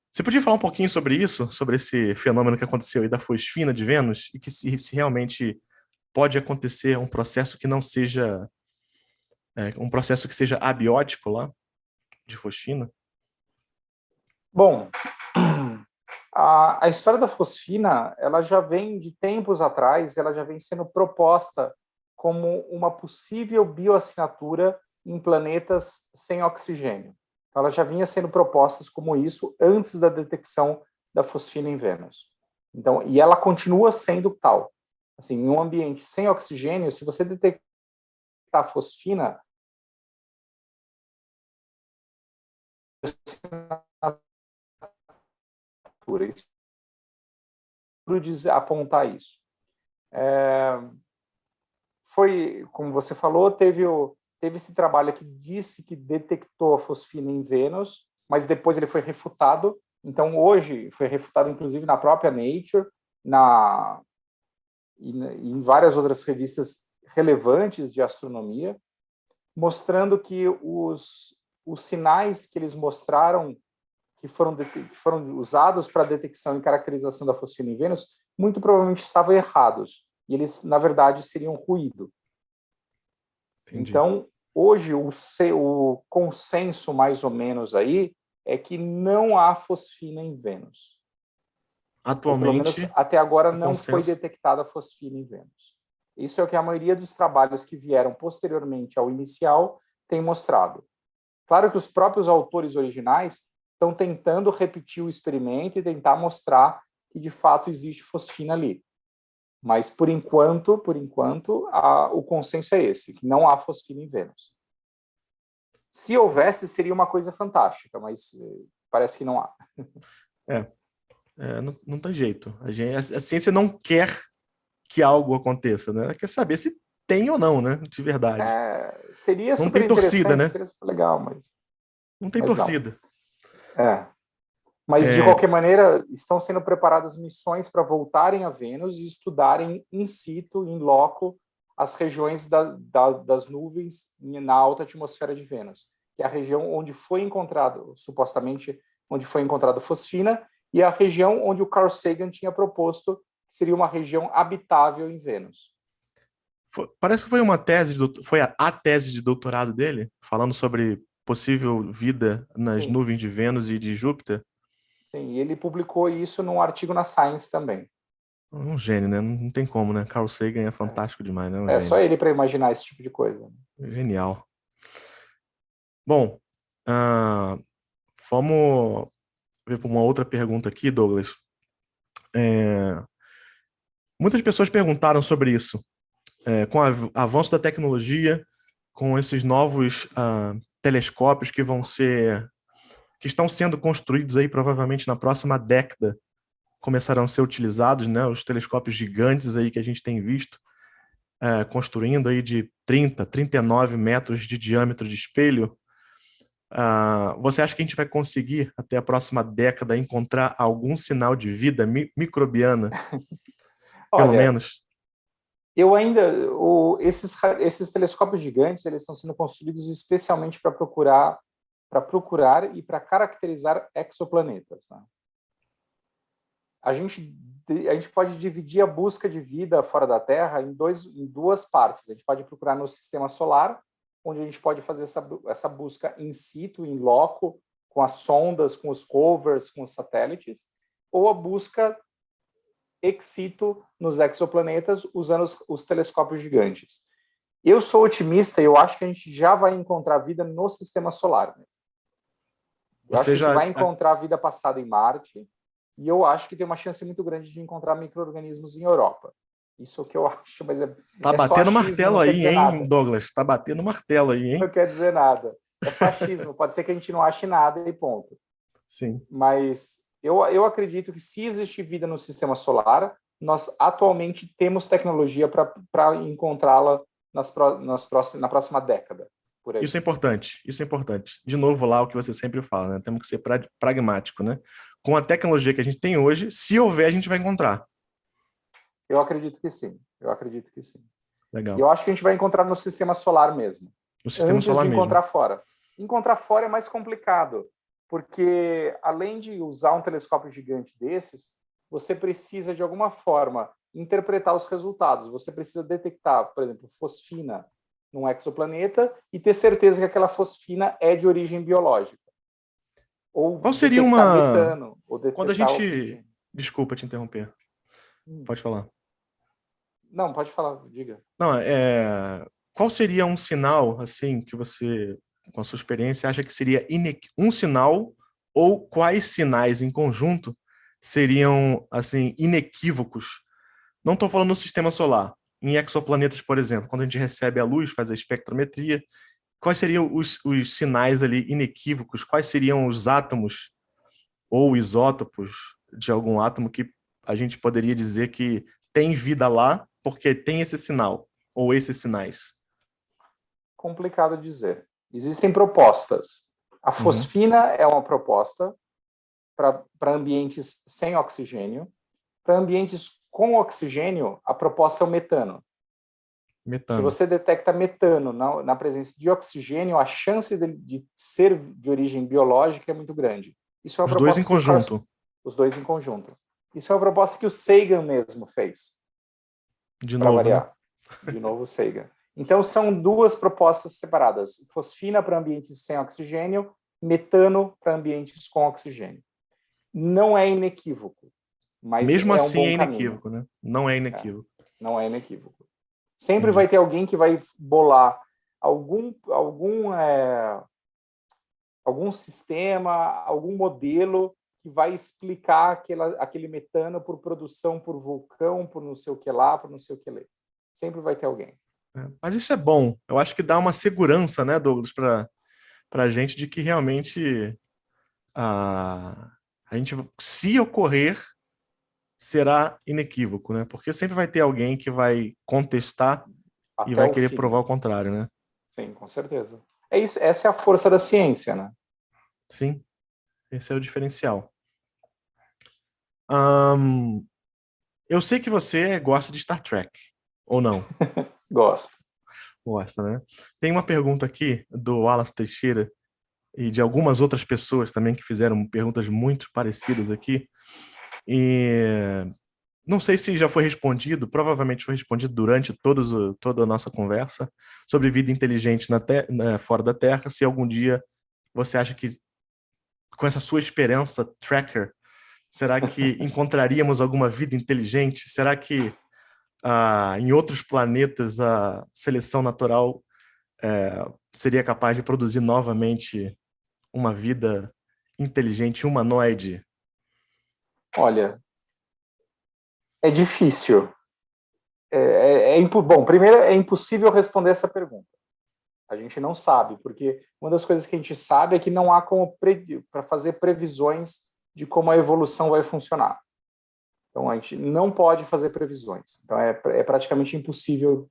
Você podia falar um pouquinho sobre isso, sobre esse fenômeno que aconteceu aí da fosfina de Vênus, e que se realmente pode acontecer um processo que não seja um processo que seja abiótico lá, de fosfina? Bom, a história da fosfina, ela já vem de tempos atrás, ela já vem sendo proposta como uma possível bioassinatura em planetas sem oxigênio. Então, ela já vinha sendo propostas como isso antes da detecção da fosfina em Vênus. Então, e ela continua sendo tal. Assim, em um ambiente sem oxigênio, se você detectar fosfina, isso apontar isso. Foi, como você falou, teve esse trabalho que disse que detectou a fosfina em Vênus, mas depois ele foi refutado. Então, hoje, foi refutado, inclusive, na própria Nature, e em várias outras revistas relevantes de astronomia, mostrando que os sinais que eles mostraram que foram usados para a detecção e caracterização da fosfina em Vênus, muito provavelmente estavam errados. E eles, na verdade, seriam ruído. Entendi. Então, hoje, o consenso, mais ou menos, aí, é que não há fosfina em Vênus. Ou, pelo menos, Atualmente, até agora, o não foi consenso... detectada fosfina em Vênus. Isso é o que a maioria dos trabalhos que vieram posteriormente ao inicial tem mostrado. Claro que os próprios autores originais estão tentando repetir o experimento e tentar mostrar que, de fato, existe fosfina ali. Mas, por enquanto, o consenso é esse, que não há fosfina em Vênus. Se houvesse, seria uma coisa fantástica, mas parece que não há. não tem jeito. A ciência não quer que algo aconteça, né? Ela quer saber se tem ou não, né? De verdade. Seria Não super tem torcida, interessante, né? seria super legal, Não tem mas não. torcida. Mas, de É, qualquer maneira, estão sendo preparadas missões para voltarem a Vênus e estudarem in situ, in loco, as regiões das nuvens na alta atmosfera de Vênus, que é a região onde foi encontrado, supostamente, onde foi encontrado fosfina, e a região onde o Carl Sagan tinha proposto que seria uma região habitável em Vênus. parece que foi uma tese, foi a tese de doutorado dele, falando sobre possível vida nas Sim, nuvens de Vênus e de Júpiter. sim, e ele publicou isso num artigo na Science também. Um gênio, né? Não tem como, né? Carl Sagan é fantástico demais, né? Um É só gênio. ele para imaginar esse tipo de coisa. Genial. Bom, vamos ver para uma outra pergunta aqui, Douglas. Muitas pessoas perguntaram sobre isso. Com o avanço da tecnologia, com esses novos telescópios que estão sendo construídos aí provavelmente na próxima década, começarão a ser utilizados, né? Os telescópios gigantes aí que a gente tem visto, construindo aí de 30, 39 metros de diâmetro de espelho. Você acha que a gente vai conseguir, até a próxima década, encontrar algum sinal de vida microbiana, pelo Olha, menos? eu ainda esses telescópios gigantes eles estão sendo construídos especialmente para procurar e para caracterizar exoplanetas, né? A gente pode dividir a busca de vida fora da Terra em duas partes. A gente pode procurar no sistema solar, onde a gente pode fazer essa busca in situ, in loco, com as sondas, com os rovers, com os satélites, ou a busca ex situ nos exoplanetas usando os telescópios gigantes. Eu sou otimista e eu acho que a gente já vai encontrar vida no sistema solar. Eu acho Você que a gente já vai encontrar vida passada em Marte e eu acho que tem uma chance muito grande de encontrar micro-organismos em Europa. Isso é o que eu acho, mas Tá é só batendo achismo, martelo não quer aí, dizer hein, nada. Douglas? Tá batendo martelo aí, Não hein? quer dizer nada. É só achismo. Pode ser que a gente não ache nada e ponto. Sim. Mas eu acredito que se existe vida no sistema solar, nós atualmente temos tecnologia para encontrá-la na próxima década, por aí. Isso é importante, isso é importante. De novo, lá o que você sempre fala, né? Temos que ser pragmático, né? Com a tecnologia que a gente tem hoje, se houver, a gente vai encontrar. Eu acredito que sim. Eu acredito que sim. E Legal. eu acho que a gente vai encontrar no sistema solar mesmo, O sistema antes solar de mesmo. encontrar fora. Encontrar fora é mais complicado, porque além de usar um telescópio gigante desses, você precisa, de alguma forma, interpretar os resultados. Você precisa detectar, por exemplo, fosfina num exoplaneta e ter certeza que aquela fosfina é de origem biológica. Ou Qual seria detectar uma... metano, ou Quando a detectar gente... oxigênio. Desculpa te interromper. Pode falar. Não, pode falar, diga. Não, qual seria um sinal, assim, que você, com a sua experiência, acha que seria um sinal ou quais sinais em conjunto seriam, assim, inequívocos? Não estou falando no sistema solar. Em exoplanetas, por exemplo, quando a gente recebe a luz, faz a espectrometria, quais seriam os sinais ali inequívocos? Quais seriam os átomos ou isótopos de algum átomo que a gente poderia dizer que tem vida lá porque tem esse sinal ou esses sinais? Complicado dizer. Existem propostas. A Uhum. fosfina é uma proposta para ambientes sem oxigênio. Para ambientes com oxigênio, a proposta é o metano. Se Metano. você detecta metano na presença de oxigênio, a chance de ser de origem biológica é muito grande. Isso é uma Os dois em proposta que conjunto. os dois em conjunto. Isso é uma proposta que o Sagan mesmo fez, De para novo, né? variar. De novo, o Sagan. Então, são duas propostas separadas. Fosfina para ambientes sem oxigênio, metano para ambientes com oxigênio. Não é inequívoco, mas Mesmo é um assim bom é caminho. inequívoco, né? Não é É, inequívoco. não é inequívoco. Sempre Entendi. vai ter alguém que vai bolar algum sistema, algum modelo que vai explicar aquele metano por produção, por vulcão, por não sei o que lá, por não sei o que lá. Sempre vai ter alguém. Mas isso é bom. Eu acho que dá uma segurança, né, Douglas, para a gente de que realmente a gente, se ocorrer, será inequívoco, né? Porque sempre vai ter alguém que vai contestar e Até vai o querer provar fim. o contrário, né? Sim, com certeza. É isso, essa é a força da ciência, né? Sim, esse é o diferencial. Ahn, eu sei que você gosta de Star Trek, ou não? Gosto. Gosta, né? Tem uma pergunta aqui do Wallace Teixeira e de algumas outras pessoas também que fizeram perguntas muito parecidas aqui. E não sei se já foi respondido, provavelmente foi respondido durante toda a nossa conversa sobre vida inteligente fora da Terra. Se algum dia você acha que, com essa sua esperança tracker, será que encontraríamos alguma vida inteligente? Será que em outros planetas a seleção natural seria capaz de produzir novamente uma vida inteligente, humanoide? Olha, é difícil. Bom, primeiro, é impossível responder essa pergunta. A gente não sabe, porque uma das coisas que a gente sabe é que não há como para fazer previsões de como a evolução vai funcionar. Então, a gente não pode fazer previsões. Então, é praticamente impossível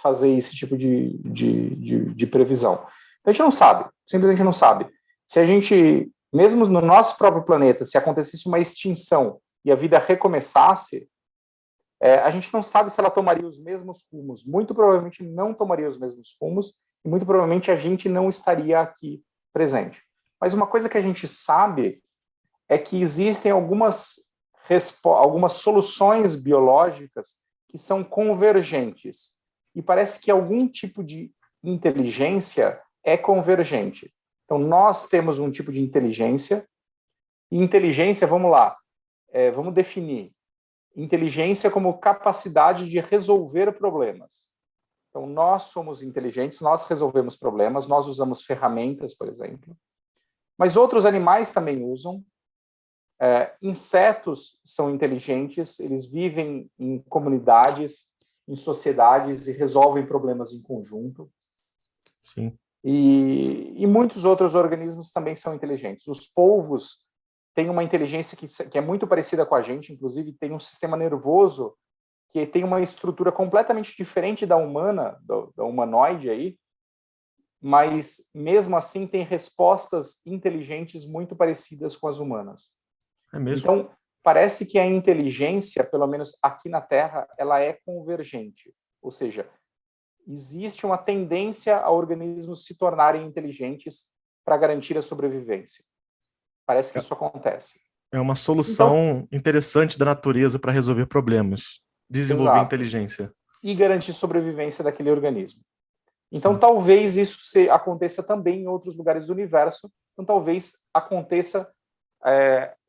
fazer esse tipo de previsão. Então, a gente não sabe, simplesmente não sabe. Se a gente, mesmo no nosso próprio planeta, se acontecesse uma extinção e a vida recomeçasse, a gente não sabe se ela tomaria os mesmos rumos. Muito provavelmente não tomaria os mesmos rumos e muito provavelmente a gente não estaria aqui presente. Mas uma coisa que a gente sabe é que existem algumas soluções biológicas que são convergentes. E parece que algum tipo de inteligência é convergente. Então, nós temos um tipo de inteligência, e inteligência, vamos lá, vamos definir. Inteligência como capacidade de resolver problemas. Então, nós somos inteligentes, nós resolvemos problemas, nós usamos ferramentas, por exemplo. Mas outros animais também usam. Insetos são inteligentes, eles vivem em comunidades, em sociedades e resolvem problemas em conjunto. Sim. E muitos outros organismos também são inteligentes. Os polvos têm uma inteligência que é muito parecida com a gente, inclusive tem um sistema nervoso que tem uma estrutura completamente diferente da humana, da humanoide aí, mas mesmo assim tem respostas inteligentes muito parecidas com as humanas. É mesmo? Então, parece que a inteligência, pelo menos aqui na Terra, ela é convergente. Ou seja, existe uma tendência a organismos se tornarem inteligentes para garantir a sobrevivência. Parece que isso acontece. É uma Então, solução interessante da natureza para resolver problemas. Desenvolver exato. inteligência. E garantir sobrevivência daquele organismo. Então, Sim. talvez isso aconteça também em outros lugares do universo. Então, talvez aconteça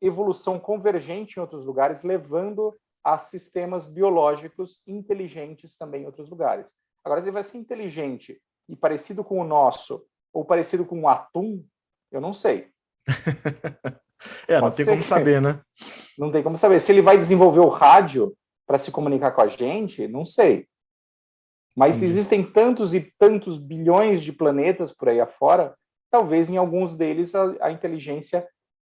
evolução convergente em outros lugares, levando a sistemas biológicos inteligentes também em outros lugares. Agora, se ele vai ser inteligente e parecido com o nosso, ou parecido com um atum, eu não sei. Não tem como saber, né? Não tem como saber. Se ele vai desenvolver o rádio para se comunicar com a gente, não sei. Mas se existem tantos e tantos bilhões de planetas por aí afora, talvez em alguns deles a inteligência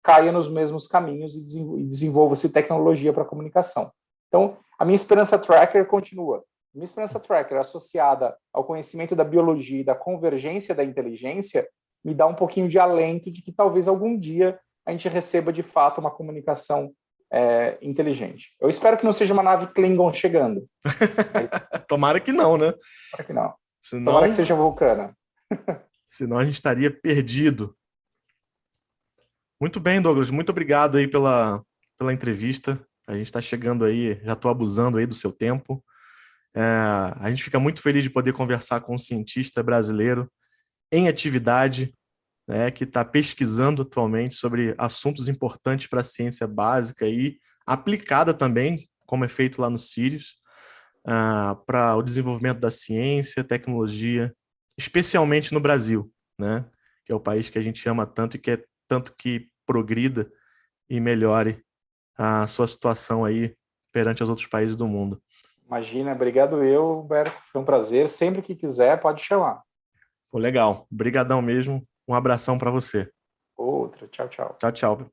caia nos mesmos caminhos e desenvolva-se tecnologia para comunicação. Então, a minha esperança tracker continua. A minha esperança tracker associada ao conhecimento da biologia e da convergência da inteligência me dá um pouquinho de alento de que talvez algum dia a gente receba de fato uma comunicação inteligente. Eu espero que não seja uma nave Klingon chegando. Mas... Tomara que não, né? Tomara que não. Senão... Tomara que seja vulcana. Senão a gente estaria perdido. Muito bem, Douglas. Muito obrigado aí pela entrevista. A gente está chegando aí, já estou abusando aí do seu tempo. A gente fica muito feliz de poder conversar com um cientista brasileiro em atividade, né, que está pesquisando atualmente sobre assuntos importantes para a ciência básica e aplicada também, como é feito lá no Sirius, para o desenvolvimento da ciência, tecnologia, especialmente no Brasil, né, que é o país que a gente ama tanto e quer tanto que progrida e melhore a sua situação aí perante os outros países do mundo. Imagina, obrigado eu, Humberto. Foi um prazer. Sempre que quiser, pode chamar. Pô, legal. Obrigadão mesmo. Um abração para você. Outra. Tchau, tchau. Tchau, tchau.